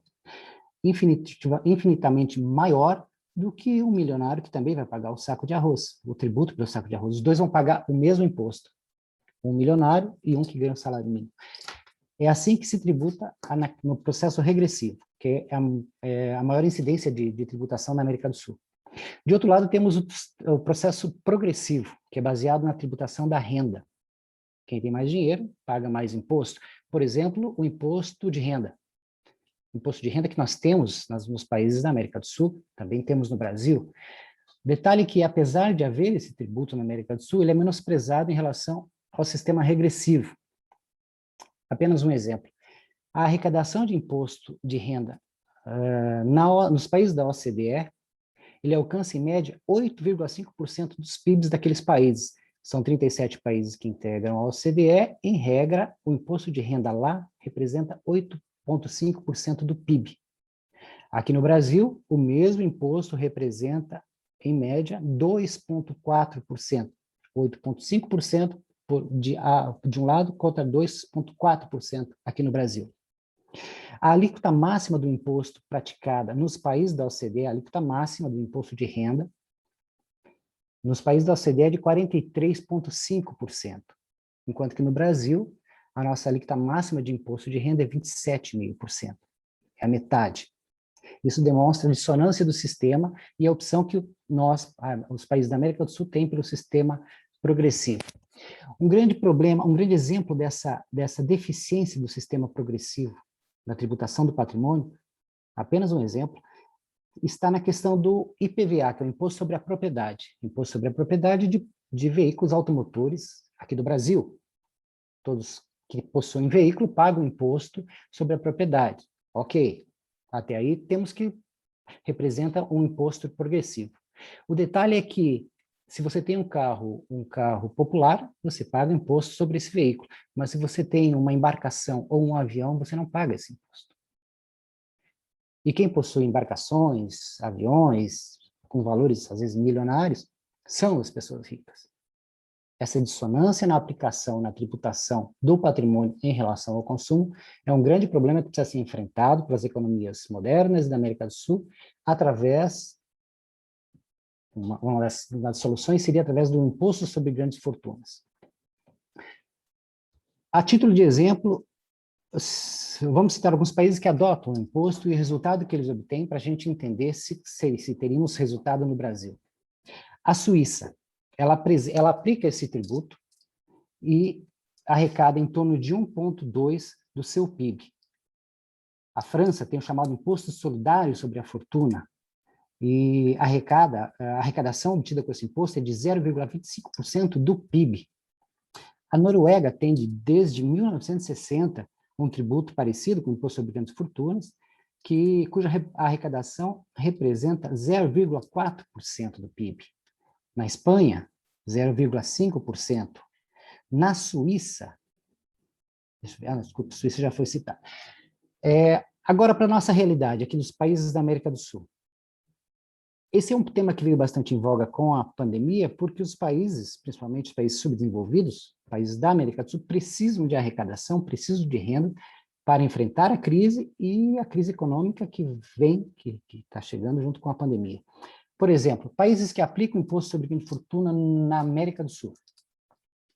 infinitamente maior do que um milionário que também vai pagar o saco de arroz, o tributo pelo saco de arroz. Os dois vão pagar o mesmo imposto, um milionário e um que ganha um salário mínimo. É assim que se tributa no processo regressivo, que é a maior incidência de tributação na América do Sul. De outro lado, temos o processo progressivo, que é baseado na tributação da renda. Quem tem mais dinheiro paga mais imposto. Por exemplo, o imposto de renda. O imposto de renda que nós temos nos países da América do Sul, também temos no Brasil. Detalhe que, apesar de haver esse tributo na América do Sul, ele é menosprezado em relação ao sistema regressivo. Apenas um exemplo. A arrecadação de imposto de renda nos países da OCDE, ele alcança, em média, 8,5% dos PIBs daqueles países. São 37 países que integram a OCDE. Em regra, o imposto de renda lá representa 8,5% do PIB. Aqui no Brasil, o mesmo imposto representa, em média, 2,4%. 8,5% de um lado contra 2,4% aqui no Brasil. A alíquota máxima do imposto praticada nos países da OCDE, a alíquota máxima do imposto de renda, nos países da OCDE é de 43,5%, enquanto que no Brasil, a nossa alíquota máxima de imposto de renda é 27,5%. É a metade. Isso demonstra a dissonância do sistema e a opção que os países da América do Sul têm pelo sistema progressivo. Um grande problema, um grande exemplo dessa deficiência do sistema progressivo na tributação do patrimônio, apenas um exemplo, está na questão do IPVA, que é o Imposto sobre a Propriedade. Imposto sobre a Propriedade de veículos automotores aqui do Brasil. Todos que possuem veículo pagam imposto sobre a propriedade. Ok, até aí temos que representa um imposto progressivo. O detalhe é que, se você tem um carro popular, você paga imposto sobre esse veículo. Mas se você tem uma embarcação ou um avião, você não paga esse imposto. E quem possui embarcações, aviões, com valores, às vezes, milionários, são as pessoas ricas. Essa dissonância na aplicação, na tributação do patrimônio em relação ao consumo é um grande problema que precisa ser enfrentado pelas economias modernas da América do Sul através. Uma das soluções seria através do imposto sobre grandes fortunas. A título de exemplo, vamos citar alguns países que adotam o imposto e o resultado que eles obtêm para a gente entender se teríamos resultado no Brasil. A Suíça, ela aplica esse tributo e arrecada em torno de 1,2% do seu PIB. A França tem o chamado imposto solidário sobre a fortuna, e a arrecadação obtida com esse imposto é de 0,25% do PIB. A Noruega tem, desde 1960, um tributo parecido com o imposto sobre grandes fortunas, cuja arrecadação representa 0,4% do PIB. Na Espanha, 0,5%. Na Suíça, desculpa, a Suíça já foi citada. Agora, para a nossa realidade, aqui nos países da América do Sul. Esse é um tema que veio bastante em voga com a pandemia, porque os países, principalmente os países subdesenvolvidos, países da América do Sul, precisam de arrecadação, precisam de renda para enfrentar a crise e a crise econômica que está chegando junto com a pandemia. Por exemplo, países que aplicam imposto sobre grande fortuna na América do Sul.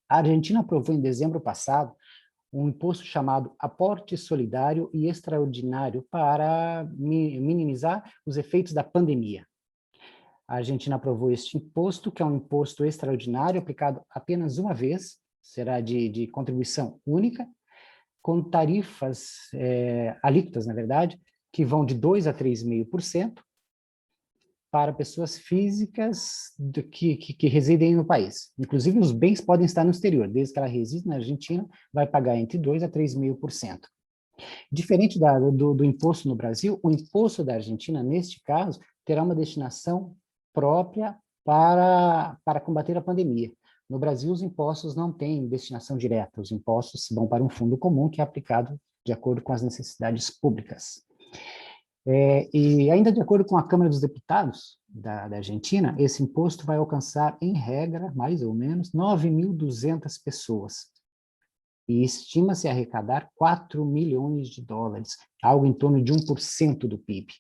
A Argentina aprovou em dezembro passado um imposto chamado aporte solidário e extraordinário para minimizar os efeitos da pandemia. A Argentina aprovou este imposto, que é um imposto extraordinário, aplicado apenas uma vez, será de contribuição única, com tarifas, alíquotas, na verdade, que vão de 2% a 3,5% para pessoas físicas que residem no país. Inclusive, os bens podem estar no exterior, desde que ela reside na Argentina, vai pagar entre 2% a 3,5%. Diferente do imposto no Brasil, o imposto da Argentina, neste caso, terá uma destinação própria para combater a pandemia. No Brasil, os impostos não têm destinação direta, os impostos vão para um fundo comum que é aplicado de acordo com as necessidades públicas. E ainda de acordo com a Câmara dos Deputados da Argentina, esse imposto vai alcançar, em regra, mais ou menos, 9.200 pessoas. E estima-se arrecadar 4 milhões de dólares, algo em torno de 1% do PIB.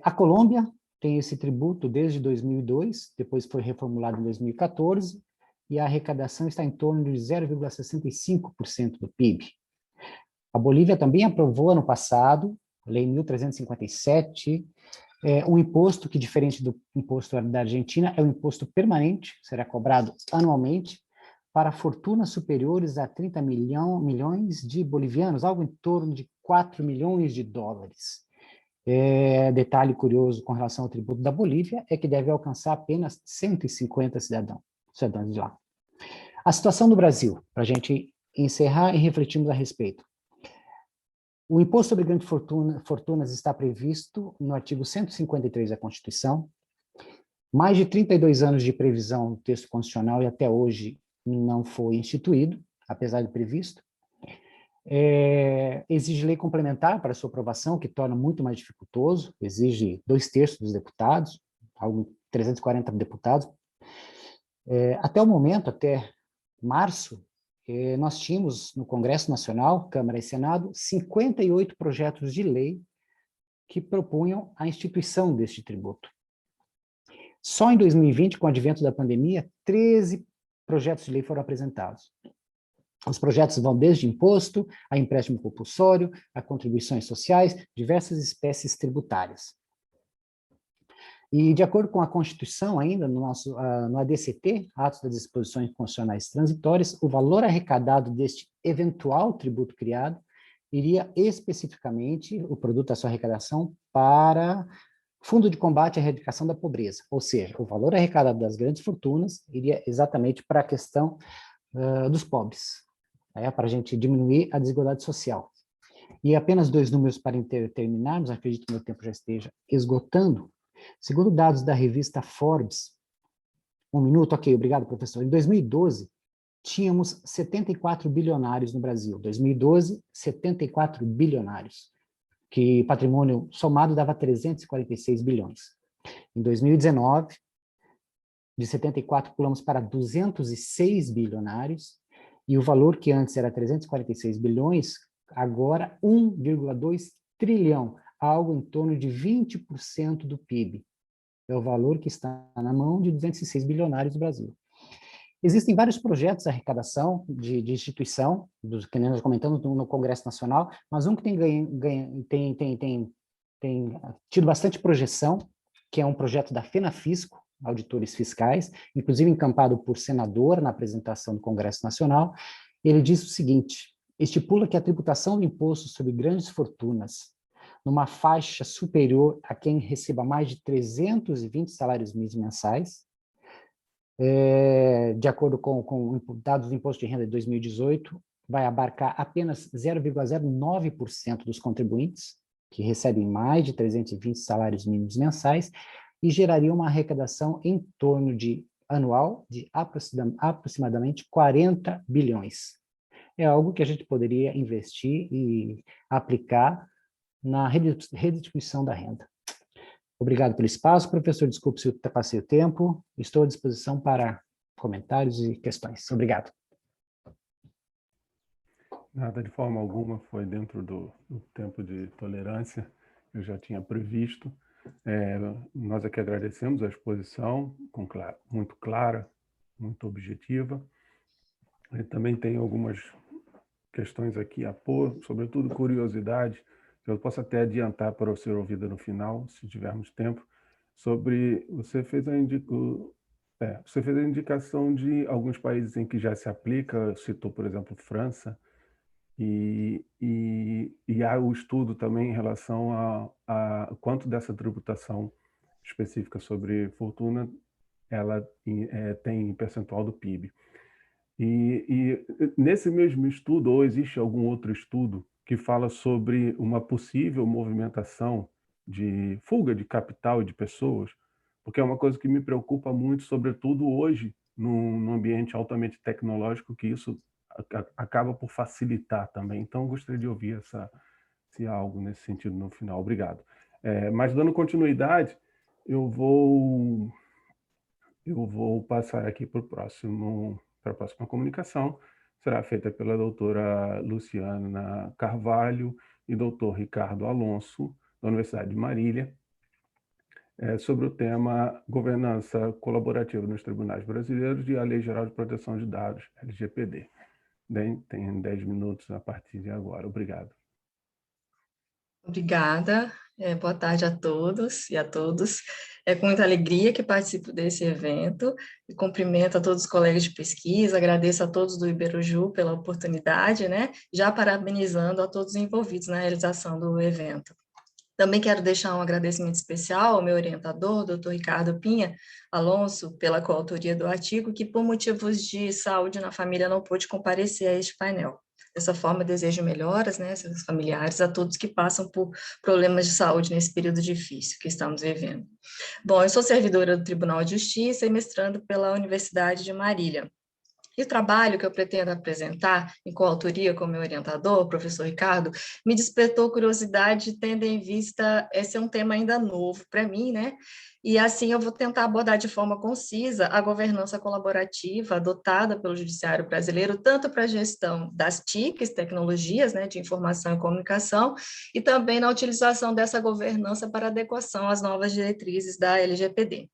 A Colômbia tem esse tributo desde 2002, depois foi reformulado em 2014, e a arrecadação está em torno de 0,65% do PIB. A Bolívia também aprovou ano passado, Lei 1357, um imposto que, diferente do imposto da Argentina, é um imposto permanente, será cobrado anualmente, para fortunas superiores a 30 milhões de bolivianos, algo em torno de 4 milhões de dólares. Detalhe curioso com relação ao tributo da Bolívia é que deve alcançar apenas 150 cidadãos de lá. A situação do Brasil, para a gente encerrar e refletirmos a respeito. O imposto sobre grandes fortunas está previsto no artigo 153 da Constituição. Mais de 32 anos de previsão no texto constitucional e até hoje não foi instituído, apesar de previsto. Exige lei complementar para sua aprovação, que torna muito mais dificultoso, exige 2/3 dos deputados, 340 deputados. Até o momento, até março, nós tínhamos no Congresso Nacional, Câmara e Senado, 58 projetos de lei que propunham a instituição deste tributo. Só em 2020, com o advento da pandemia, 13 projetos de lei foram apresentados. Os projetos vão desde imposto, a empréstimo compulsório, a contribuições sociais, diversas espécies tributárias. E, de acordo com a Constituição, ainda no ADCT, Atos das Disposições Constitucionais Transitórias, o valor arrecadado deste eventual tributo criado iria especificamente, o produto da sua arrecadação, para Fundo de Combate à Erradicação da Pobreza, ou seja, o valor arrecadado das grandes fortunas iria exatamente para a questão dos pobres, para a gente diminuir a desigualdade social. E apenas 2 números para terminarmos, acredito que meu tempo já esteja esgotando. Segundo dados da revista Forbes, 1 minuto, ok, obrigado, professor. Em 2012, tínhamos 74 bilionários no Brasil. 2012, 74 bilionários, que patrimônio somado dava 346 bilhões. Em 2019, de 74 pulamos para 206 bilionários, e o valor que antes era 346 bilhões, agora 1,2 trilhão, algo em torno de 20% do PIB. É o valor que está na mão de 206 bilionários do Brasil. Existem vários projetos de arrecadação, de instituição, que nós comentamos no Congresso Nacional, mas um que tem tido bastante projeção, que é um projeto da FENAFISCO, auditores fiscais, inclusive encampado por senador na apresentação do Congresso Nacional. Ele diz o seguinte: estipula que a tributação do imposto sobre grandes fortunas, numa faixa superior a quem receba mais de 320 salários mínimos mensais, de acordo com dados do Imposto de Renda de 2018, vai abarcar apenas 0,09% dos contribuintes, que recebem mais de 320 salários mínimos mensais, e geraria uma arrecadação em torno de, anual, de aproximadamente 40 bilhões. É algo que a gente poderia investir e aplicar na redistribuição da renda. Obrigado pelo espaço, professor. Desculpe se eu passei o tempo. Estou à disposição para comentários e questões. Obrigado. Nada, de forma alguma, foi dentro do tempo de tolerância, eu já tinha previsto. Nós aqui agradecemos a exposição, muito clara, muito objetiva. Eu também tenho algumas questões aqui a pôr, sobretudo curiosidade. Eu posso até adiantar para ser ouvida no final, se tivermos tempo, sobre... Você fez a indicação de alguns países em que já se aplica, citou, por exemplo, França, e há o estudo também em relação a quanto dessa tributação específica sobre fortuna ela tem em percentual do PIB. E nesse mesmo estudo, ou existe algum outro estudo que fala sobre uma possível movimentação de fuga de capital e de pessoas, porque é uma coisa que me preocupa muito, sobretudo hoje, num ambiente altamente tecnológico, que isso acaba por facilitar também. Então, gostaria de ouvir se há algo nesse sentido no final. Obrigado. Mas, dando continuidade, eu vou passar aqui para a próxima comunicação. Será feita pela doutora Luciana Carvalho e doutor Ricardo Alonso, da Universidade de Marília, sobre o tema Governança Colaborativa nos Tribunais Brasileiros e a Lei Geral de Proteção de Dados, LGPD. Tem 10 minutos a partir de agora. Obrigado. Obrigada. Boa tarde a todos e a todos. É com muita alegria que participo desse evento e cumprimento a todos os colegas de pesquisa, agradeço a todos do Iberoju pela oportunidade, já parabenizando a todos os envolvidos na realização do evento. Também quero deixar um agradecimento especial ao meu orientador, doutor Ricardo Pinha Alonso, pela coautoria do artigo, que por motivos de saúde na família não pôde comparecer a este painel. Dessa forma, desejo melhoras, né, seus familiares, a todos que passam por problemas de saúde nesse período difícil que estamos vivendo. Bom, eu sou servidora do Tribunal de Justiça e mestrando pela Universidade de Marília. E o trabalho que eu pretendo apresentar, em coautoria com o meu orientador, o professor Ricardo, me despertou curiosidade, tendo em vista esse é um tema ainda novo para mim, né? E assim eu vou tentar abordar de forma concisa a governança colaborativa adotada pelo Judiciário brasileiro, tanto para a gestão das TICs, tecnologias, né, de informação e comunicação, e também na utilização dessa governança para adequação às novas diretrizes da LGPD.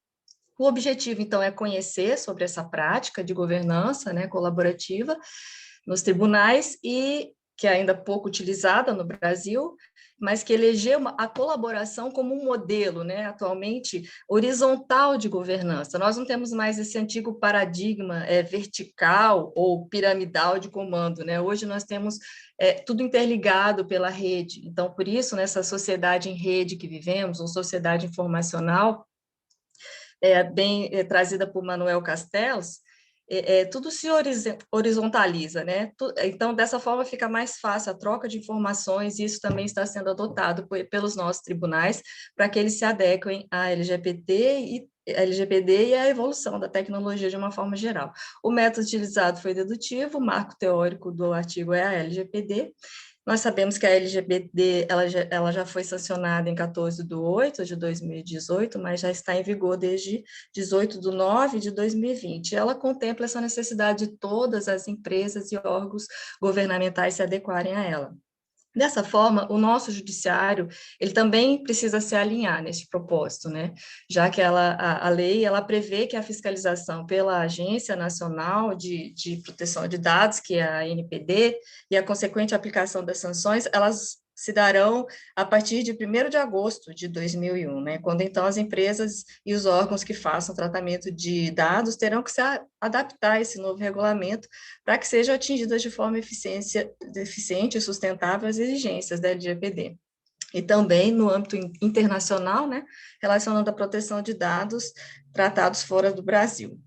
O objetivo, então, é conhecer sobre essa prática de governança, né, colaborativa nos tribunais e que é ainda pouco utilizada no Brasil, mas que elegeu a colaboração como um modelo, né, atualmente horizontal de governança. Nós não temos mais esse antigo paradigma vertical ou piramidal de comando, né? Hoje nós temos tudo interligado pela rede. Então, por isso, nessa sociedade em rede que vivemos, ou sociedade informacional, trazida por Manuel Castells, tudo se horizontaliza, né? Então, dessa forma, fica mais fácil a troca de informações, e isso também está sendo adotado pelos nossos tribunais, para que eles se adequem à LGPD e à evolução da tecnologia de uma forma geral. O método utilizado foi dedutivo, o marco teórico do artigo é a LGPD. Nós sabemos que a LGPD ela já foi sancionada em 14/8/2018, mas já está em vigor desde 18/9/2020. Ela contempla essa necessidade de todas as empresas e órgãos governamentais se adequarem a ela. Dessa forma, o nosso judiciário, ele também precisa se alinhar nesse propósito, né? Já que a lei, ela prevê que a fiscalização pela Agência Nacional de Proteção de Dados, que é a ANPD, e a consequente aplicação das sanções, elas se darão a partir de 1º de agosto de 2001, né? Quando, então, as empresas e os órgãos que façam tratamento de dados terão que se adaptar a esse novo regulamento para que sejam atingidas de forma eficiente e sustentável as exigências da LGPD. E também no âmbito internacional, né, relacionando a proteção de dados tratados fora do Brasil.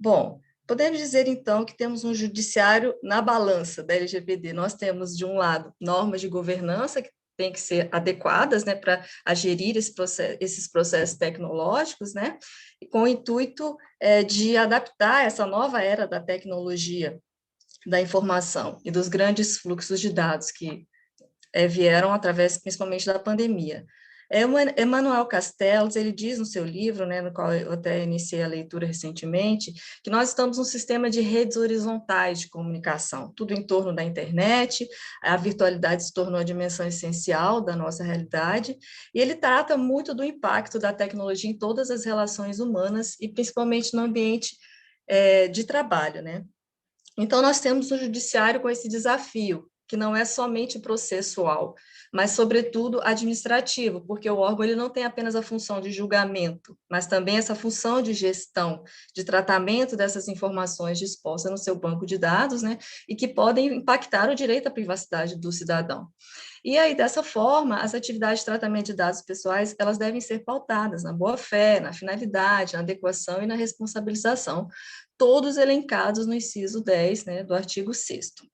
Bom, podemos dizer, então, que temos um judiciário na balança da LGPD. Nós temos, de um lado, normas de governança que têm que ser adequadas, né, para gerir esses processos tecnológicos, né, com o intuito de adaptar essa nova era da tecnologia, da informação e dos grandes fluxos de dados que vieram através, principalmente, da pandemia. Manuel Castells, ele diz no seu livro, né, no qual eu até iniciei a leitura recentemente, que nós estamos num sistema de redes horizontais de comunicação, tudo em torno da internet, a virtualidade se tornou a dimensão essencial da nossa realidade, e ele trata muito do impacto da tecnologia em todas as relações humanas, e principalmente no ambiente de trabalho, né? Então, nós temos um judiciário com esse desafio, que não é somente processual, mas, sobretudo, administrativo, porque o órgão ele não tem apenas a função de julgamento, mas também essa função de gestão, de tratamento dessas informações dispostas no seu banco de dados, né, e que podem impactar o direito à privacidade do cidadão. E aí, dessa forma, as atividades de tratamento de dados pessoais, elas devem ser pautadas na boa-fé, na finalidade, na adequação e na responsabilização, todos elencados no inciso 10, né, do artigo 6º.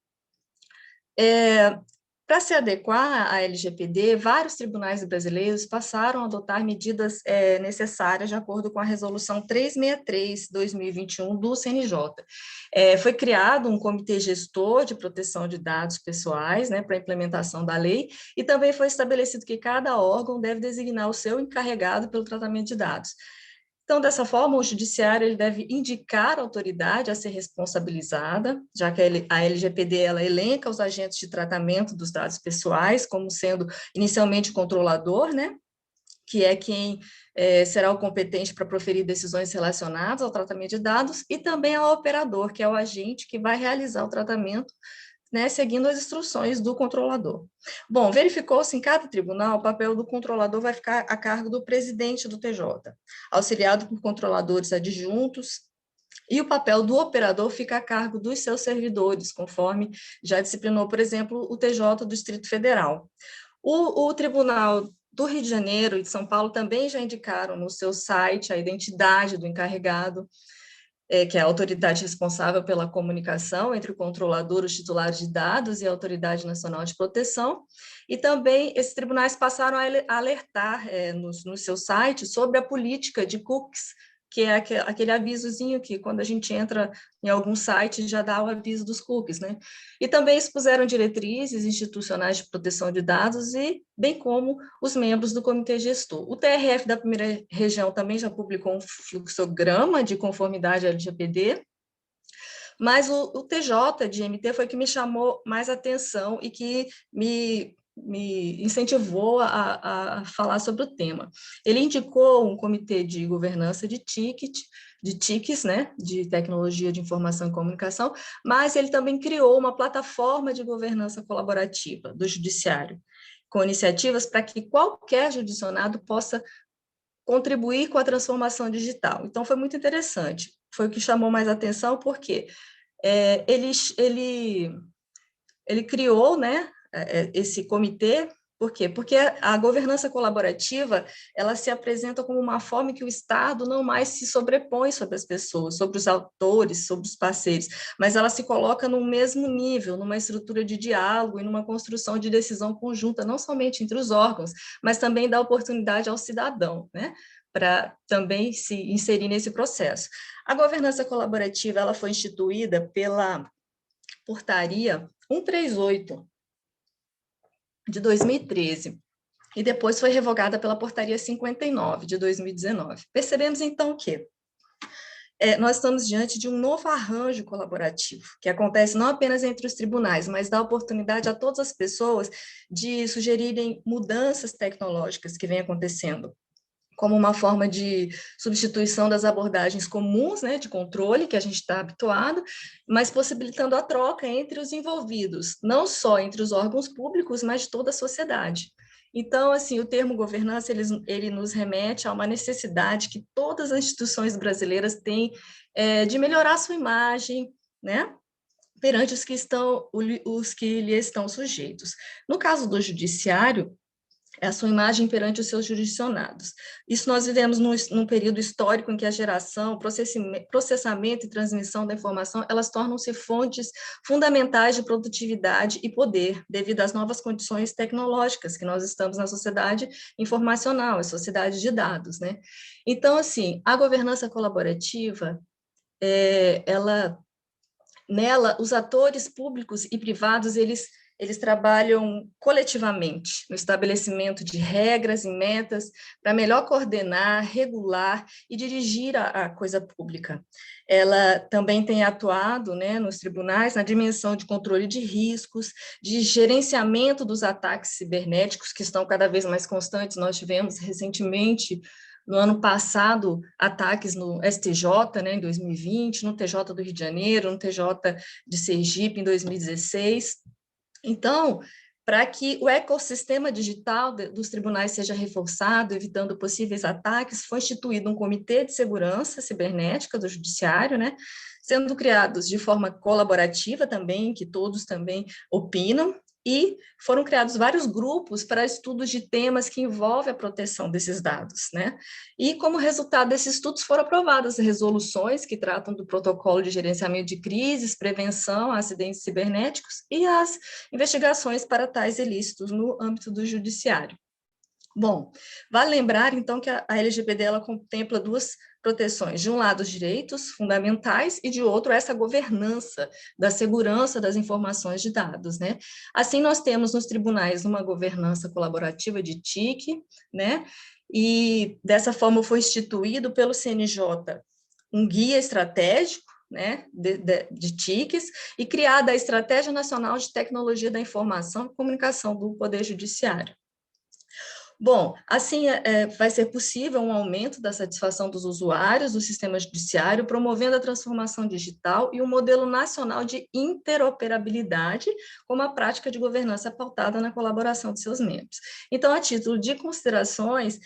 Para se adequar à LGPD, vários tribunais brasileiros passaram a adotar medidas necessárias de acordo com a Resolução 363/2021 do CNJ. Foi criado um comitê gestor de proteção de dados pessoais, né, para a implementação da lei, e também foi estabelecido que cada órgão deve designar o seu encarregado pelo tratamento de dados. Então, dessa forma, o judiciário ele deve indicar a autoridade a ser responsabilizada, já que a LGPD ela elenca os agentes de tratamento dos dados pessoais como sendo inicialmente o controlador, né, que é quem será o competente para proferir decisões relacionadas ao tratamento de dados, e também ao operador, que é o agente que vai realizar o tratamento, né, seguindo as instruções do controlador. Bom, verificou-se em cada tribunal, o papel do controlador vai ficar a cargo do presidente do TJ, auxiliado por controladores adjuntos, e o papel do operador fica a cargo dos seus servidores, conforme já disciplinou, por exemplo, o TJ do Distrito Federal. O Tribunal do Rio de Janeiro e de São Paulo também já indicaram no seu site a identidade do encarregado, que é a autoridade responsável pela comunicação entre o controlador, os titulares de dados e a Autoridade Nacional de Proteção, e também esses tribunais passaram a alertar no seu site sobre a política de cookies, que é aquele avisozinho que, quando a gente entra em algum site, já dá o aviso dos cookies, né? E também expuseram diretrizes institucionais de proteção de dados, e bem como os membros do comitê gestor. O TRF da primeira região também já publicou um fluxograma de conformidade LGPD, mas o TJ de MT foi que me chamou mais atenção e que me incentivou a falar sobre o tema. Ele indicou um comitê de governança de TICs, né, de tecnologia de informação e comunicação, mas ele também criou uma plataforma de governança colaborativa do judiciário, com iniciativas para que qualquer judicionado possa contribuir com a transformação digital. Então, foi muito interessante. Foi o que chamou mais atenção, porque ele criou, né, esse comitê. Por quê? Porque a governança colaborativa, ela se apresenta como uma forma em que o Estado não mais se sobrepõe sobre as pessoas, sobre os autores, sobre os parceiros, mas ela se coloca no mesmo nível, numa estrutura de diálogo e numa construção de decisão conjunta, não somente entre os órgãos, mas também dá oportunidade ao cidadão, né, para também se inserir nesse processo. A governança colaborativa, ela foi instituída pela Portaria 138, de 2013, e depois foi revogada pela Portaria 59, de 2019. Percebemos, então, que nós estamos diante de um novo arranjo colaborativo, que acontece não apenas entre os tribunais, mas dá oportunidade a todas as pessoas de sugerirem mudanças tecnológicas que vêm acontecendo, como uma forma de substituição das abordagens comuns, né, de controle, que a gente está habituado, mas possibilitando a troca entre os envolvidos, não só entre os órgãos públicos, mas de toda a sociedade. Então, assim, o termo governança, ele nos remete a uma necessidade que todas as instituições brasileiras têm de melhorar a sua imagem, né, perante os que lhe estão sujeitos. No caso do judiciário, é a sua imagem perante os seus jurisdicionados. Isso nós vivemos num período histórico em que a geração, processamento e transmissão da informação, elas tornam-se fontes fundamentais de produtividade e poder, devido às novas condições tecnológicas que nós estamos na sociedade informacional, a sociedade de dados, né? Então, assim, a governança colaborativa, nela, os atores públicos e privados, eles trabalham coletivamente no estabelecimento de regras e metas para melhor coordenar, regular e dirigir a coisa pública. Ela também tem atuado, né, nos tribunais na dimensão de controle de riscos, de gerenciamento dos ataques cibernéticos, que estão cada vez mais constantes. Nós tivemos recentemente, no ano passado, ataques no STJ, né, em 2020, no TJ do Rio de Janeiro, no TJ de Sergipe, em 2016. Então, para que o ecossistema digital dos tribunais seja reforçado, evitando possíveis ataques, foi instituído um comitê de segurança cibernética do judiciário, né, sendo criados de forma colaborativa também, que todos também opinam, e foram criados vários grupos para estudos de temas que envolvem a proteção desses dados, né? E, como resultado desses estudos, foram aprovadas resoluções que tratam do protocolo de gerenciamento de crises, prevenção a acidentes cibernéticos e as investigações para tais ilícitos no âmbito do judiciário. Bom, vale lembrar, então, que a LGPD ela contempla duas proteções. De um lado, os direitos fundamentais e, de outro, essa governança da segurança das informações de dados, né? Assim, nós temos nos tribunais uma governança colaborativa de TIC, né? E, dessa forma, foi instituído pelo CNJ um guia estratégico, né, de TICs, e criada a Estratégia Nacional de Tecnologia da Informação e Comunicação do Poder Judiciário. Bom, assim vai ser possível um aumento da satisfação dos usuários do sistema judiciário, promovendo a transformação digital e um modelo nacional de interoperabilidade, como a prática de governança pautada na colaboração de seus membros. Então, a título de considerações,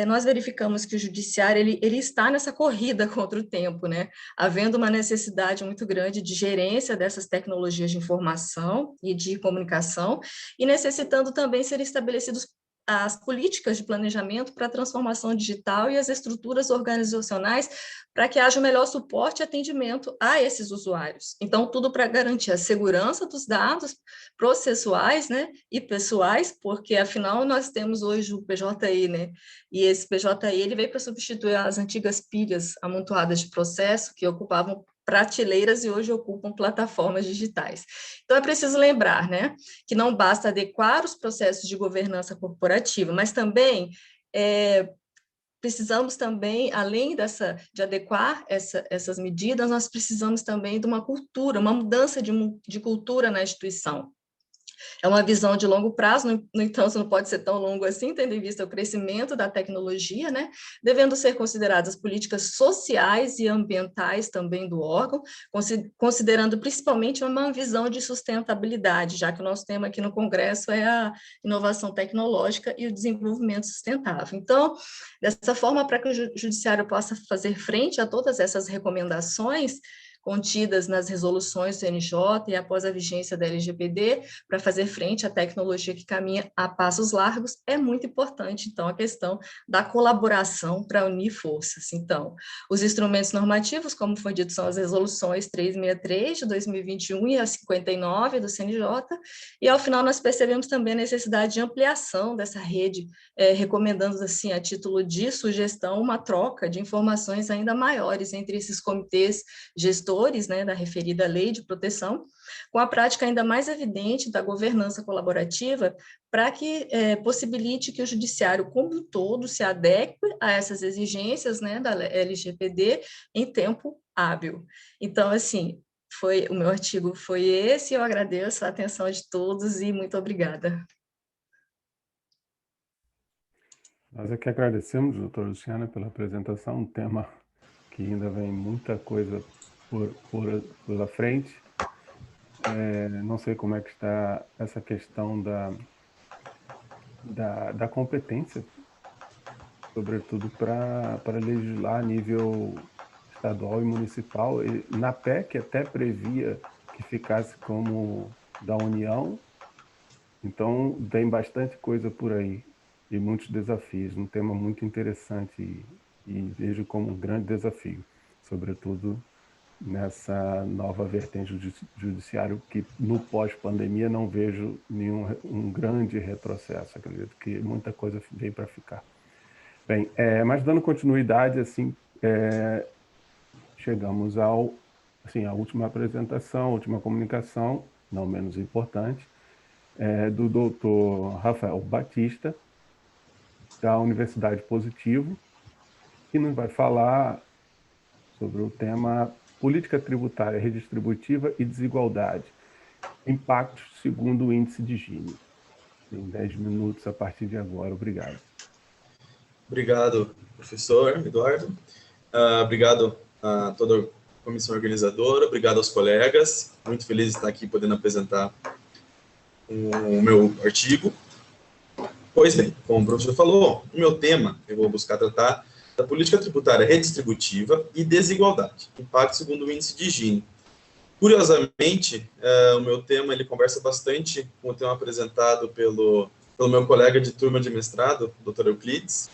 nós verificamos que o judiciário ele está nessa corrida contra o tempo, né? Havendo uma necessidade muito grande de gerência dessas tecnologias de informação e de comunicação, e necessitando também ser estabelecidos as políticas de planejamento para a transformação digital e as estruturas organizacionais para que haja melhor suporte e atendimento a esses usuários. Então, tudo para garantir a segurança dos dados processuais, né, e pessoais, porque, afinal, nós temos hoje o PJI, né, e esse PJI ele veio para substituir as antigas pilhas amontoadas de processo que ocupavam prateleiras e hoje ocupam plataformas digitais. Então, é preciso lembrar, né, que não basta adequar os processos de governança corporativa, mas também precisamos também, além de adequar essas medidas, nós precisamos também de uma cultura, uma mudança de cultura na instituição. É uma visão de longo prazo, no entanto, não pode ser tão longo assim, tendo em vista o crescimento da tecnologia, né? Devendo ser consideradas políticas sociais e ambientais também do órgão, considerando principalmente uma visão de sustentabilidade, já que o nosso tema aqui no Congresso é a inovação tecnológica e o desenvolvimento sustentável. Então, dessa forma, para que o Judiciário possa fazer frente a todas essas recomendações contidas nas resoluções do CNJ e após a vigência da LGPD, para fazer frente à tecnologia que caminha a passos largos, é muito importante, então, a questão da colaboração para unir forças. Então, os instrumentos normativos, como foi dito, são as resoluções 363 de 2021 e a 59 do CNJ, e ao final nós percebemos também a necessidade de ampliação dessa rede, recomendando, assim, a título de sugestão, uma troca de informações ainda maiores entre esses comitês gestores, né, da referida lei de proteção, com a prática ainda mais evidente da governança colaborativa, para que possibilite que o judiciário como um todo se adeque a essas exigências, né, da LGPD em tempo hábil. Então, assim, o meu artigo foi esse, eu agradeço a atenção de todos e muito obrigada. Nós é que agradecemos, doutora Luciana, pela apresentação, um tema que ainda vem muita coisa pela frente. Não sei como é que está essa questão da competência, sobretudo para legislar a nível estadual e municipal. E na PEC até previa que ficasse como da União, então vem bastante coisa por aí e muitos desafios, um tema muito interessante e vejo como um grande desafio, sobretudo nessa nova vertente do judiciário, que no pós-pandemia não vejo um grande retrocesso. Acredito que muita coisa veio para ficar. Bem, mas dando continuidade, assim, chegamos à última apresentação, última comunicação, não menos importante, do doutor Rafael Batista, da Universidade Positivo, que nos vai falar sobre o tema Política Tributária Redistributiva e Desigualdade, impactos segundo o índice de Gini. Tem 10 minutos a partir de agora. Obrigado. Obrigado, professor Eduardo. Obrigado a toda a comissão organizadora, obrigado aos colegas. Muito feliz de estar aqui podendo apresentar o meu artigo. Pois bem, como o professor falou, o meu tema, eu vou buscar tratar da política tributária redistributiva e desigualdade, impacto segundo o índice de Gini. Curiosamente, o meu tema ele conversa bastante com o tema apresentado pelo meu colega de turma de mestrado, Dr. Euclides.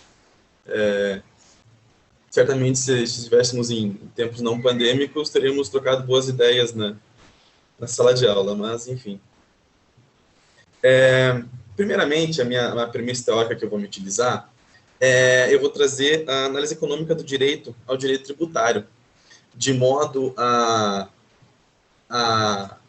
Certamente, se estivéssemos em tempos não pandêmicos, teríamos trocado boas ideias na sala de aula, mas, enfim. Primeiramente, a minha premissa teórica que eu vou me utilizar, eu vou trazer a análise econômica do direito ao direito tributário, de modo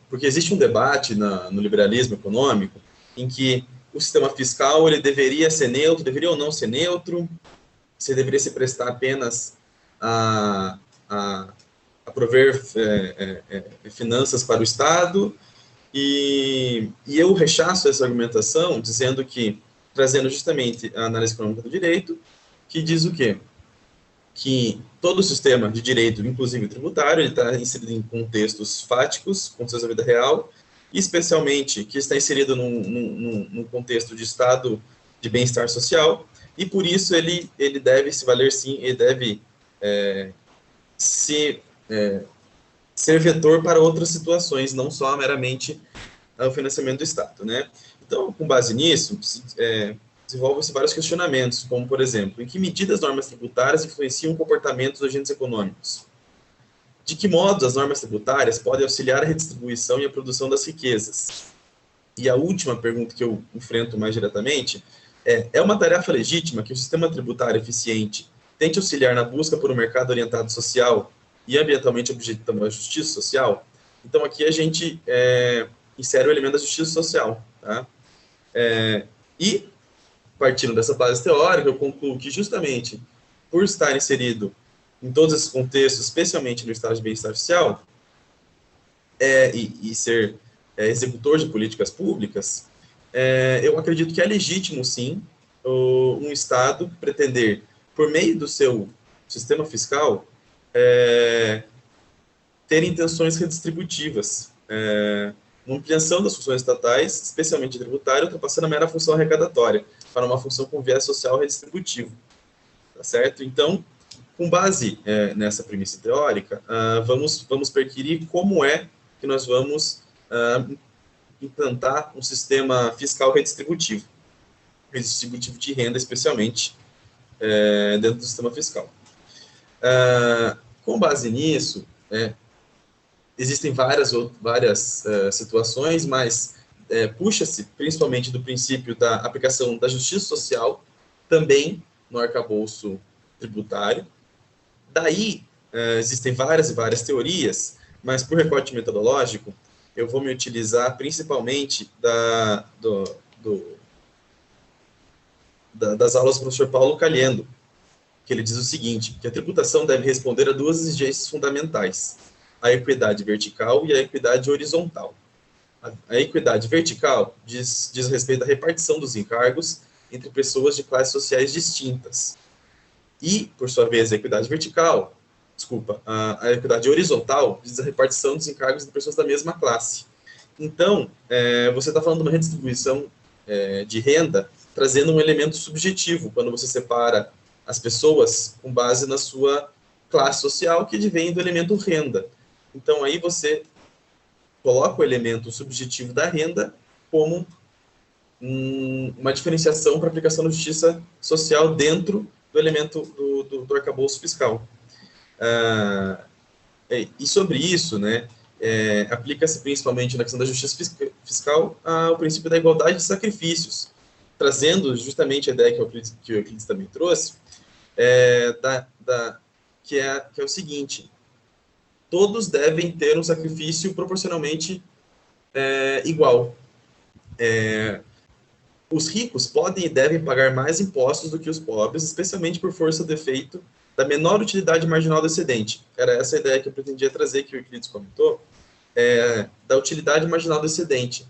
porque existe um debate no liberalismo econômico em que o sistema fiscal ele deveria ser neutro, deveria ou não ser neutro, se deveria se prestar apenas a prover finanças para o Estado, e eu rechaço essa argumentação, dizendo que, trazendo justamente a análise econômica do direito, que diz o quê? Que todo o sistema de direito, inclusive tributário, ele está inserido em contextos fáticos, contextos da vida real, e especialmente que está inserido num contexto de estado de bem-estar social, e por isso ele deve se valer, sim, ele deve ser vetor para outras situações, não só meramente o financiamento do Estado, né? Então, com base nisso, desenvolvem-se vários questionamentos, como, por exemplo, em que medida as normas tributárias influenciam o comportamento dos agentes econômicos? De que modo as normas tributárias podem auxiliar a redistribuição e a produção das riquezas? E a última pergunta que eu enfrento mais diretamente é uma tarefa legítima que o sistema tributário eficiente tente auxiliar na busca por um mercado orientado social e ambientalmente objetando a justiça social? Então, aqui a gente insere o elemento da justiça social. Tá? E, partindo dessa base teórica, eu concluo que, justamente por estar inserido em todos esses contextos, especialmente no estado de bem-estar social, e ser executor de políticas públicas, eu acredito que é legítimo, sim, um Estado pretender, por meio do seu sistema fiscal, ter intenções redistributivas, uma ampliação das funções estatais, especialmente tributária, ultrapassando a mera função arrecadatória, para uma função com viés social redistributivo. Tá certo? Então, com base nessa premissa teórica, vamos perquirir como é que nós vamos implantar um sistema fiscal redistributivo de renda, especialmente, dentro do sistema fiscal. Com base nisso, existem várias situações, mas puxa-se principalmente do princípio da aplicação da justiça social, também no arcabouço tributário. Daí, existem várias e várias teorias, mas por recorte metodológico, eu vou me utilizar principalmente das aulas do professor Paulo Caliendo, que ele diz o seguinte, que a tributação deve responder a duas exigências fundamentais, a equidade vertical e a equidade horizontal. A equidade vertical diz respeito à repartição dos encargos entre pessoas de classes sociais distintas. E, por sua vez, a equidade horizontal diz a repartição dos encargos entre pessoas da mesma classe. Então, você está falando de uma redistribuição de renda, trazendo um elemento subjetivo, quando você separa as pessoas com base na sua classe social, que advém do elemento renda. Então, aí você coloca o elemento subjetivo da renda como uma diferenciação para aplicação da justiça social dentro do elemento do arcabouço fiscal. E sobre isso, né, aplica-se principalmente na questão da justiça fiscal o princípio da igualdade de sacrifícios, trazendo justamente a ideia que o Euclides também trouxe, que é o seguinte: todos devem ter um sacrifício proporcionalmente igual. Os ricos podem e devem pagar mais impostos do que os pobres, especialmente por força do efeito da menor utilidade marginal do excedente. Era essa a ideia que eu pretendia trazer, que o Euclides comentou, da utilidade marginal do excedente.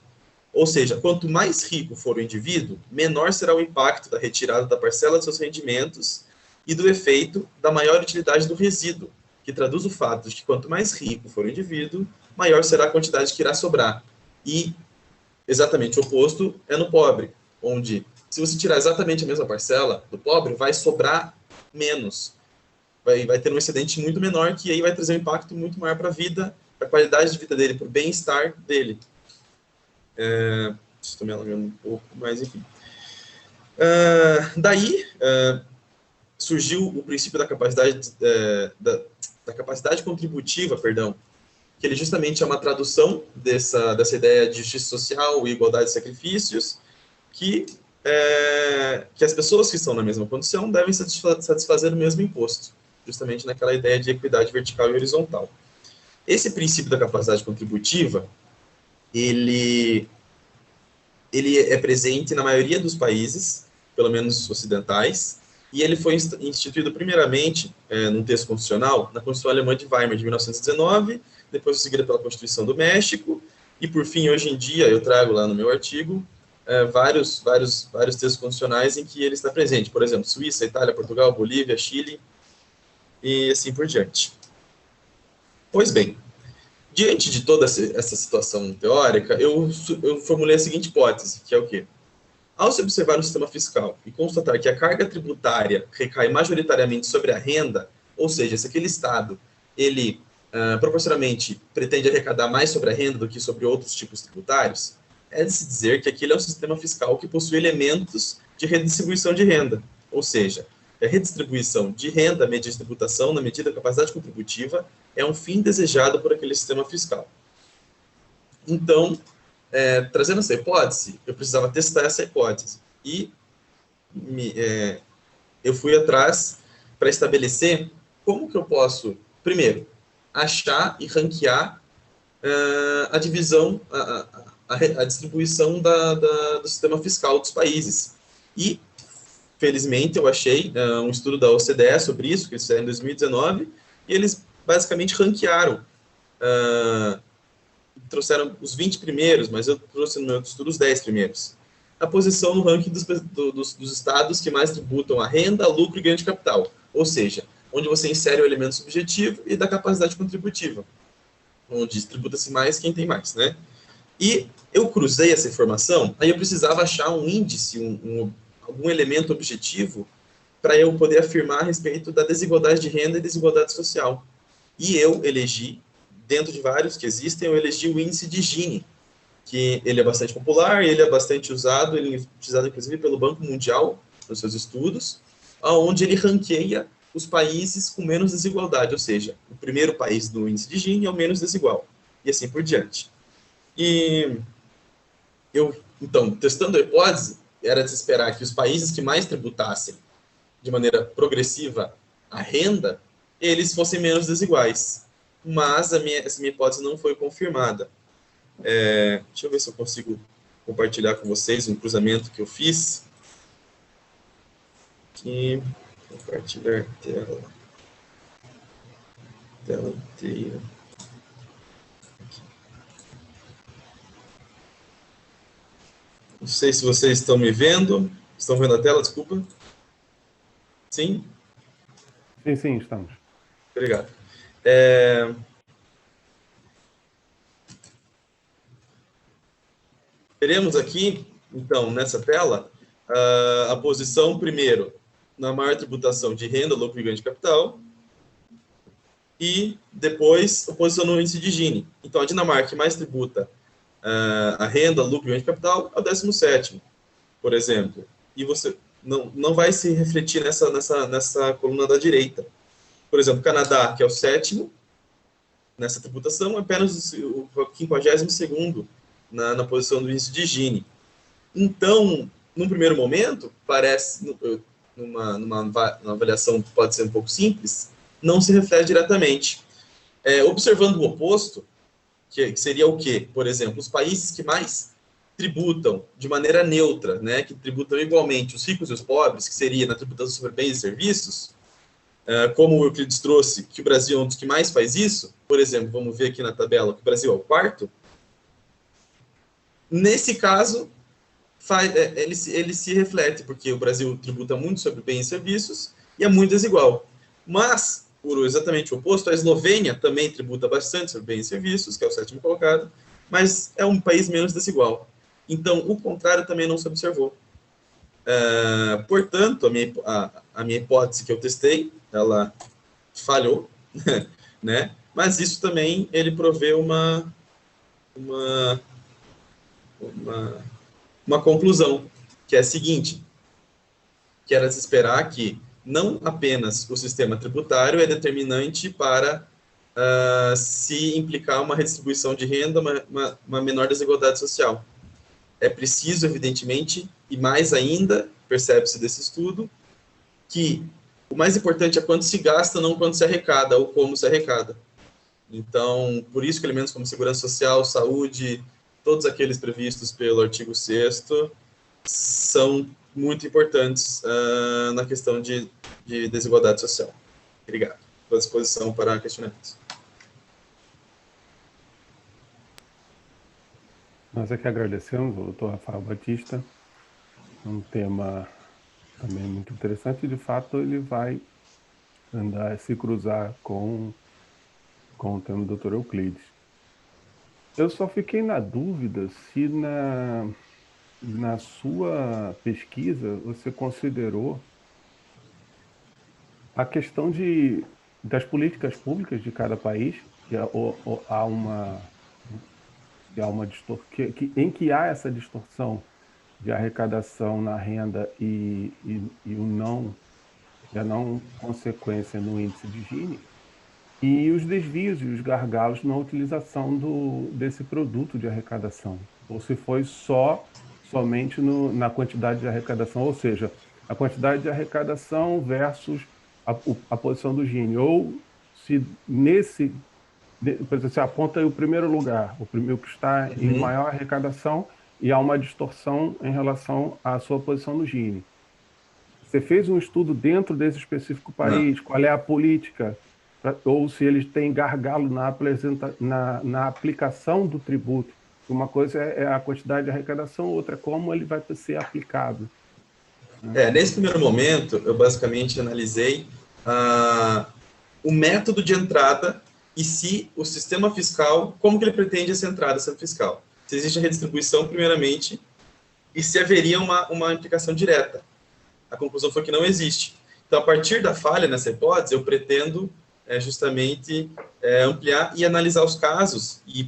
Ou seja, quanto mais rico for o indivíduo, menor será o impacto da retirada da parcela de seus rendimentos e do efeito da maior utilidade do resíduo, que traduz o fato de que quanto mais rico for o indivíduo, maior será a quantidade que irá sobrar. E exatamente o oposto é no pobre, onde, se você tirar exatamente a mesma parcela do pobre, vai sobrar menos. Vai ter um excedente muito menor, que aí vai trazer um impacto muito maior para a vida, para a qualidade de vida dele, para o bem-estar dele. Estou me alongando um pouco, mas enfim. Daí, surgiu o princípio da capacidade, da capacidade contributiva, que ele justamente é uma tradução dessa ideia de justiça social e igualdade de sacrifícios, que as pessoas que estão na mesma condição devem satisfazer o mesmo imposto, justamente naquela ideia de equidade vertical e horizontal. Esse princípio da capacidade contributiva, ele é presente na maioria dos países, pelo menos ocidentais, e ele foi instituído primeiramente num texto constitucional, na Constituição Alemã de Weimar, de 1919, depois seguida pela Constituição do México, e por fim, hoje em dia, eu trago lá no meu artigo, vários textos constitucionais em que ele está presente, por exemplo, Suíça, Itália, Portugal, Bolívia, Chile, e assim por diante. Pois bem, diante de toda essa situação teórica, eu formulei a seguinte hipótese, que é o quê? Ao se observar o sistema fiscal e constatar que a carga tributária recai majoritariamente sobre a renda, ou seja, se aquele Estado, ele proporcionalmente pretende arrecadar mais sobre a renda do que sobre outros tipos tributários, é de se dizer que aquele é um sistema fiscal que possui elementos de redistribuição de renda, ou seja, a redistribuição de renda mediante tributação na medida da capacidade contributiva é um fim desejado por aquele sistema fiscal. Então, trazendo essa hipótese, eu precisava testar essa hipótese. E eu fui atrás para estabelecer como que eu posso, primeiro, achar e ranquear a divisão, a distribuição do sistema fiscal dos países. E, felizmente, eu achei um estudo da OCDE sobre isso, que eles fizeram em 2019, e eles basicamente ranquearam, trouxeram os 20 primeiros, mas eu trouxe no meu estudo os 10 primeiros. A posição no ranking dos estados que mais tributam a renda, lucro e ganho de capital. Ou seja, onde você insere o elemento subjetivo e da capacidade contributiva, onde tributa-se mais quem tem mais, né? E eu cruzei essa informação, aí eu precisava achar um índice, algum elemento objetivo para eu poder afirmar a respeito da desigualdade de renda e desigualdade social. E eu elegi, dentro de vários que existem, eu elegi o índice de Gini, que ele é bastante popular, ele é bastante usado, ele é utilizado inclusive pelo Banco Mundial nos seus estudos, onde ele ranqueia os países com menos desigualdade, ou seja, o primeiro país do índice de Gini é o menos desigual, e assim por diante. E eu, então, testando a hipótese, era de se esperar que os países que mais tributassem de maneira progressiva a renda, eles fossem menos desiguais. Mas essa minha hipótese não foi confirmada. Deixa eu ver se eu consigo compartilhar com vocês um cruzamento que eu fiz. Aqui, compartilhar tela. Tela inteira. Não sei se vocês estão me vendo. Estão vendo a tela, desculpa? Sim? Sim, estamos. Obrigado. Teremos aqui, então, nessa tela, a posição, primeiro, na maior tributação de renda, lucro e ganho de capital, e depois a posição no índice de Gini. Então, a Dinamarca que mais tributa a renda, lucro e ganho de capital é o 17º, por exemplo. E você não vai se refletir nessa coluna da direita. Por exemplo, o Canadá, que é o 7º, nessa tributação, é apenas o 52º na posição do índice de Gini. Então, num primeiro momento, parece, numa avaliação que pode ser um pouco simples, não se reflete diretamente. Observando o oposto, que seria o quê? Por exemplo, os países que mais tributam de maneira neutra, né, que tributam igualmente os ricos e os pobres, que seria na tributação sobre bens e serviços, como o Euclides trouxe, que o Brasil é um dos que mais faz isso, por exemplo, vamos ver aqui na tabela que o Brasil é o 4º, nesse caso, ele se reflete, porque o Brasil tributa muito sobre bens e serviços e é muito desigual. Mas, por exatamente o oposto, a Eslovênia também tributa bastante sobre bens e serviços, que é o 7º colocado, mas é um país menos desigual. Então, o contrário também não se observou. Portanto, a minha hipótese que eu testei, ela falhou, né? Mas isso também, ele provê uma conclusão, que é a seguinte, que era de se esperar que não apenas o sistema tributário é determinante para se implicar uma redistribuição de renda, uma menor desigualdade social. É preciso, evidentemente, e mais ainda, percebe-se desse estudo, que o mais importante é quanto se gasta, não quanto se arrecada, ou como se arrecada. Então, por isso que elementos como segurança social, saúde, todos aqueles previstos pelo artigo 6º, são muito importantes na questão de desigualdade social. Obrigado. Estou à disposição para questionamentos. Nós aqui agradecemos o doutor Rafael Batista, um tema também muito interessante, e de fato ele vai se cruzar com o tema do Dr. Euclides. Eu só fiquei na dúvida se na sua pesquisa você considerou a questão das políticas públicas de cada país, que há uma distorção, em que há essa distorção de arrecadação na renda e a não consequência no índice de Gini, e os desvios e os gargalos na utilização desse produto de arrecadação, ou se foi somente na quantidade de arrecadação, ou seja, a quantidade de arrecadação versus a posição do Gini, ou se por exemplo, você aponta o primeiro lugar, o primeiro que está em maior arrecadação, e há uma distorção em relação à sua posição no Gini. Você fez um estudo dentro desse específico país, qual é a política, ou se eles têm gargalo na aplicação do tributo. Uma coisa é a quantidade de arrecadação, outra é como ele vai ser aplicado. Nesse primeiro momento, eu basicamente analisei o método de entrada e se o sistema fiscal, como que ele pretende essa entrada fiscal. Se existe a redistribuição, primeiramente, e se haveria uma implicação direta. A conclusão foi que não existe. Então, a partir da falha nessa hipótese, eu pretendo justamente ampliar e analisar os casos e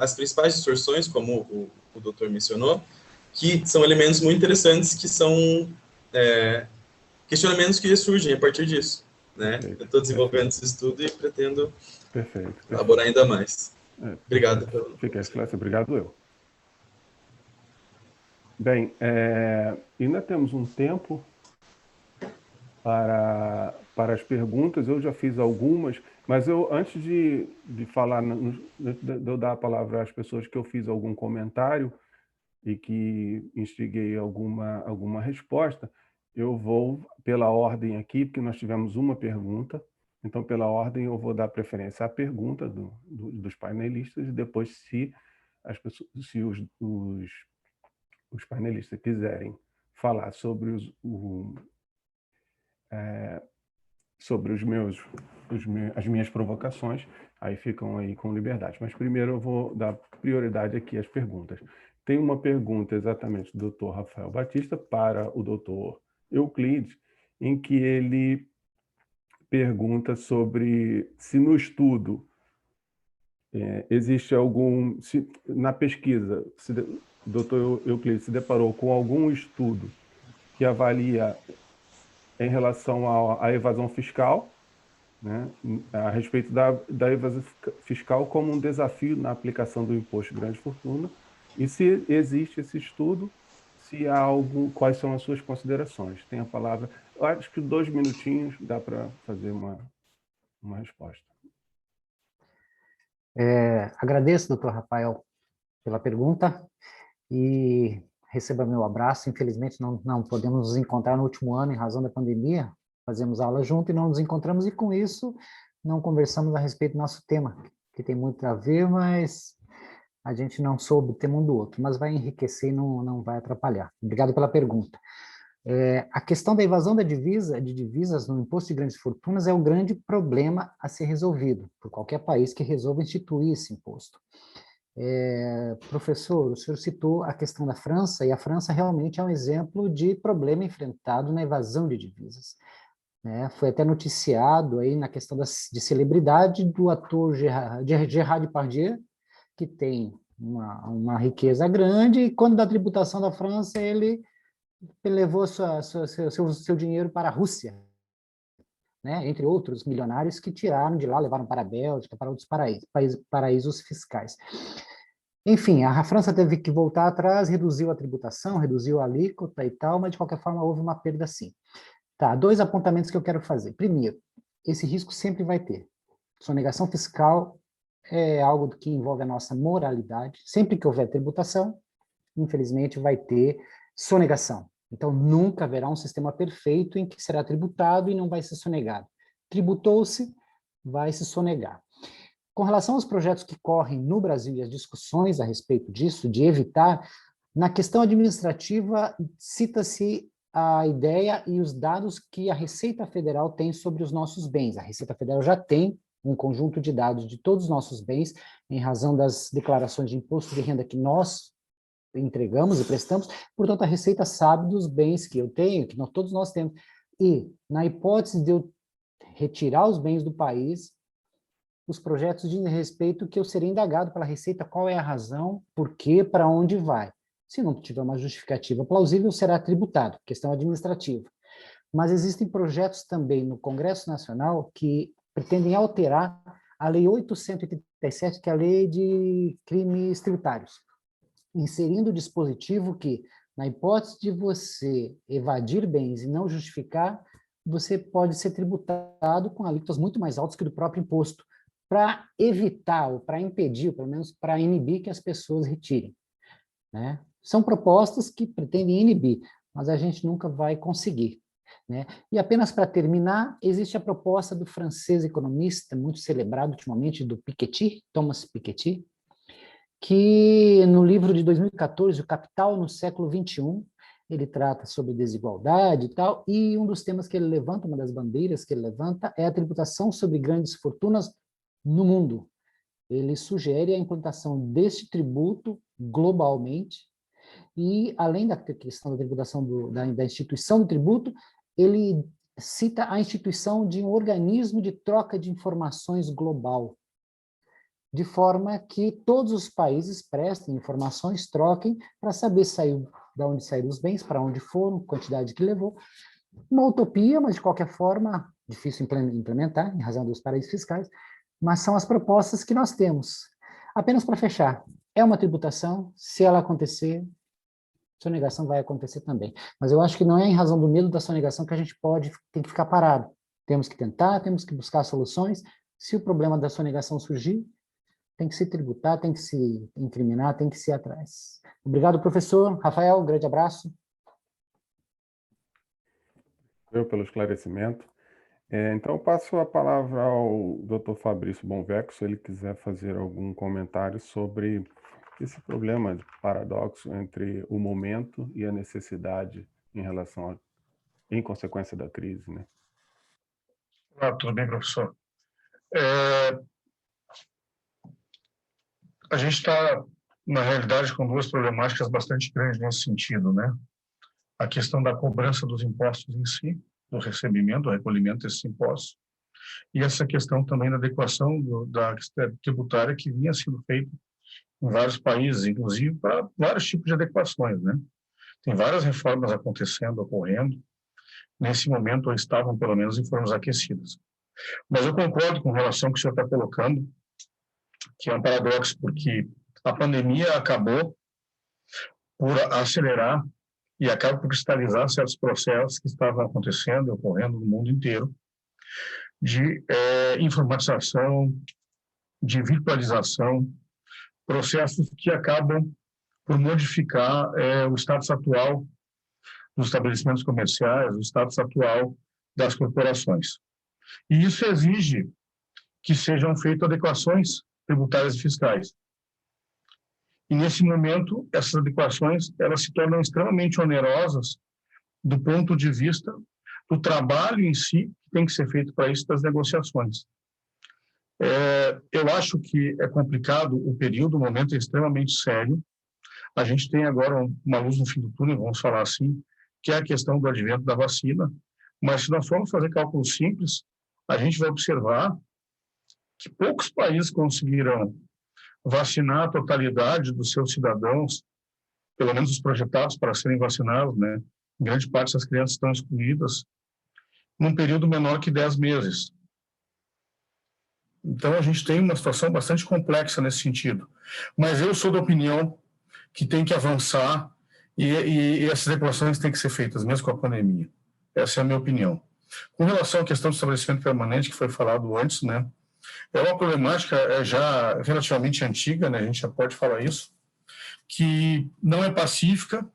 as principais distorções, como o doutor mencionou, que são elementos muito interessantes, que são questionamentos que surgem a partir disso. Né? Eu estou desenvolvendo esse estudo e pretendo elaborar ainda mais. Obrigado. Fica esclarecido. Obrigado eu. Bem, ainda temos um tempo para as perguntas. Eu já fiz algumas, mas antes de falar, de eu dar a palavra às pessoas que eu fiz algum comentário e que instiguei alguma resposta, eu vou pela ordem aqui, porque nós tivemos uma pergunta, então pela ordem eu vou dar preferência à pergunta dos painelistas, e depois, se os painelistas quiserem falar sobre as minhas provocações, aí ficam aí com liberdade. Mas primeiro eu vou dar prioridade aqui às perguntas. Tem uma pergunta exatamente do Dr. Rafael Batista para o Dr. Euclides, em que ele pergunta sobre se no estudo existe na pesquisa, o Dr. Euclides se deparou com algum estudo que avalia em relação à evasão fiscal, né, a respeito da evasão fiscal como um desafio na aplicação do imposto de grande fortuna, e se existe esse estudo, se há quais são as suas considerações. Tem a palavra. Eu acho que 2 minutinhos dá para fazer uma resposta. Agradeço, doutor Rafael, pela pergunta, e receba meu abraço. Infelizmente, não podemos nos encontrar no último ano em razão da pandemia. Fazemos aula junto e não nos encontramos, e com isso não conversamos a respeito do nosso tema, que tem muito a ver, mas a gente não soube o tema um do outro, mas vai enriquecer e não vai atrapalhar. Obrigado pela pergunta. A questão da evasão de divisas no imposto de grandes fortunas é o grande problema a ser resolvido por qualquer país que resolva instituir esse imposto. Professor, o senhor citou a questão da França, e a França realmente é um exemplo de problema enfrentado na evasão de divisas. Foi até noticiado aí na questão de celebridade do ator Gérard Depardieu, que tem uma riqueza grande, e quando da tributação da França, ele levou seu dinheiro para a Rússia, né? Entre outros milionários que tiraram de lá, levaram para a Bélgica, para outros paraísos fiscais. Enfim, a França teve que voltar atrás, reduziu a tributação, reduziu a alíquota e tal, mas de qualquer forma houve uma perda sim. Tá, 2 apontamentos que eu quero fazer. Primeiro, esse risco sempre vai ter. Sonegação fiscal é algo que envolve a nossa moralidade. Sempre que houver tributação, infelizmente vai ter sonegação. Então, nunca haverá um sistema perfeito em que será tributado e não vai ser sonegado. Tributou-se, vai se sonegar. Com relação aos projetos que correm no Brasil e as discussões a respeito disso, de evitar, na questão administrativa, cita-se a ideia e os dados que a Receita Federal tem sobre os nossos bens. A Receita Federal já tem um conjunto de dados de todos os nossos bens, em razão das declarações de imposto de renda que nós entregamos e prestamos, portanto, a Receita sabe dos bens que eu tenho, que todos nós temos. E, na hipótese de eu retirar os bens do país, os projetos dizem respeito que eu serei indagado pela Receita, qual é a razão, por quê, para onde vai. Se não tiver uma justificativa plausível, será tributado, questão administrativa. Mas existem projetos também no Congresso Nacional que pretendem alterar a Lei 887, que é a Lei de Crimes Tributários, inserindo o dispositivo que, na hipótese de você evadir bens e não justificar, você pode ser tributado com alíquotas muito mais altas que do próprio imposto, para evitar, ou para impedir, ou pelo menos para inibir que as pessoas retirem, né? São propostas que pretendem inibir, mas a gente nunca vai conseguir, né? E apenas para terminar, existe a proposta do francês economista, muito celebrado ultimamente, do Piketty, Thomas Piketty, que no livro de 2014, O Capital no Século XXI, ele trata sobre desigualdade e tal, e um dos temas que ele levanta, uma das bandeiras que ele levanta, é a tributação sobre grandes fortunas no mundo. Ele sugere a implantação deste tributo globalmente, e além da questão da tributação da instituição do tributo, ele cita a instituição de um organismo de troca de informações global, de forma que todos os países prestem informações, troquem, para saber de onde saíram os bens, para onde foram, quantidade que levou. Uma utopia, mas de qualquer forma, difícil implementar, em razão dos paraísos fiscais, mas são as propostas que nós temos. Apenas para fechar, é uma tributação, se ela acontecer, sonegação vai acontecer também. Mas eu acho que não é em razão do medo da sonegação que a gente tem que ficar parado. Temos que tentar, temos que buscar soluções. Se o problema da sonegação surgir, tem que se tributar, tem que se incriminar, tem que se ir atrás. Obrigado, professor. Rafael, um grande abraço. Eu pelo esclarecimento. Então, eu passo a palavra ao Dr. Fabrício Bonveco, se ele quiser fazer algum comentário sobre esse problema de paradoxo entre o momento e a necessidade em consequência da crise, né? Tudo bem, professor. A gente está, na realidade, com duas problemáticas bastante grandes nesse sentido, né? A questão da cobrança dos impostos em si, do recebimento, do recolhimento desses impostos, e essa questão também da adequação da tributária que vinha sendo feita em vários países, inclusive para vários tipos de adequações, né? Tem várias reformas acontecendo, ocorrendo, nesse momento, ou estavam, pelo menos, em formas aquecidas. Mas eu concordo com relação ao que o senhor está colocando, que é um paradoxo, porque a pandemia acabou por acelerar e acaba por cristalizar certos processos que estavam acontecendo, ocorrendo no mundo inteiro, de informatização, de virtualização, processos que acabam por modificar o status atual dos estabelecimentos comerciais, o status atual das corporações. E isso exige que sejam feitas adequações tributárias e fiscais. E, nesse momento, essas adequações elas se tornam extremamente onerosas do ponto de vista do trabalho em si que tem que ser feito para isso, das negociações. Eu acho que é complicado o período, o momento é extremamente sério. A gente tem agora uma luz no fim do túnel, vamos falar assim, que é a questão do advento da vacina, mas se nós formos fazer cálculos simples, a gente vai observar que poucos países conseguirão vacinar a totalidade dos seus cidadãos, pelo menos os projetados para serem vacinados, né? Em grande parte das crianças estão excluídas, num período menor que 10 meses. Então, a gente tem uma situação bastante complexa nesse sentido. Mas eu sou da opinião que tem que avançar e essas adequações têm que ser feitas, mesmo com a pandemia. Essa é a minha opinião. Com relação à questão do estabelecimento permanente, que foi falado antes, né? É uma problemática já relativamente antiga, né? A gente já pode falar isso, que não é pacífica,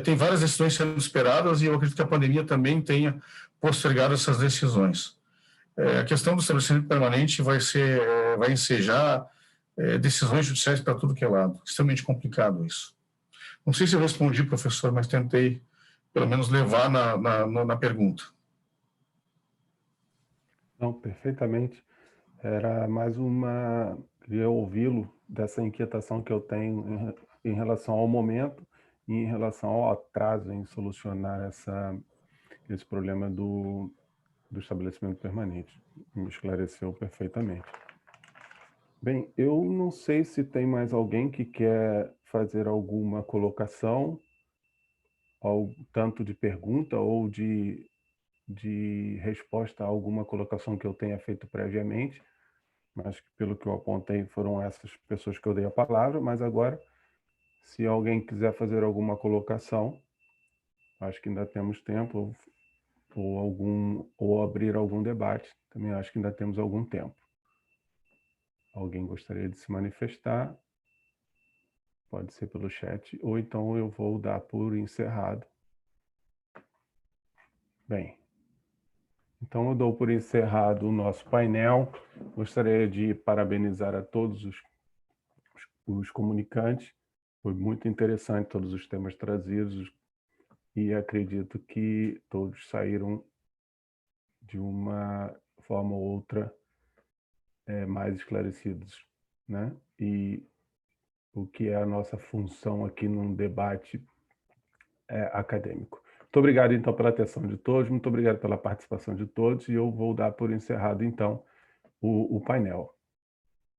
tem várias decisões sendo esperadas e eu acredito que a pandemia também tenha postergado essas decisões. A questão do estabelecimento permanente vai ensejar decisões judiciais para tudo que é lado. Extremamente complicado isso. Não sei se eu respondi, professor, mas tentei, pelo menos, levar na pergunta. Não, perfeitamente. Era mais queria ouvi-lo dessa inquietação que eu tenho em relação ao momento e em relação ao atraso em solucionar esse problema do estabelecimento permanente. Me esclareceu perfeitamente. Bem, eu não sei se tem mais alguém que quer fazer alguma colocação, tanto de pergunta ou de resposta a alguma colocação que eu tenha feito previamente, mas pelo que eu apontei foram essas pessoas que eu dei a palavra, mas agora, se alguém quiser fazer alguma colocação, acho que ainda temos tempo, ou abrir algum debate, também acho que ainda temos algum tempo. Alguém gostaria de se manifestar? Pode ser pelo chat, ou então eu vou dar por encerrado. Bem, então eu dou por encerrado o nosso painel. Gostaria de parabenizar a todos os comunicantes. Foi muito interessante todos os temas trazidos e acredito que todos saíram de uma forma ou outra mais esclarecidos, né? E o que é a nossa função aqui num debate acadêmico. Muito obrigado, então, pela atenção de todos, muito obrigado pela participação de todos, e eu vou dar por encerrado, então, o painel.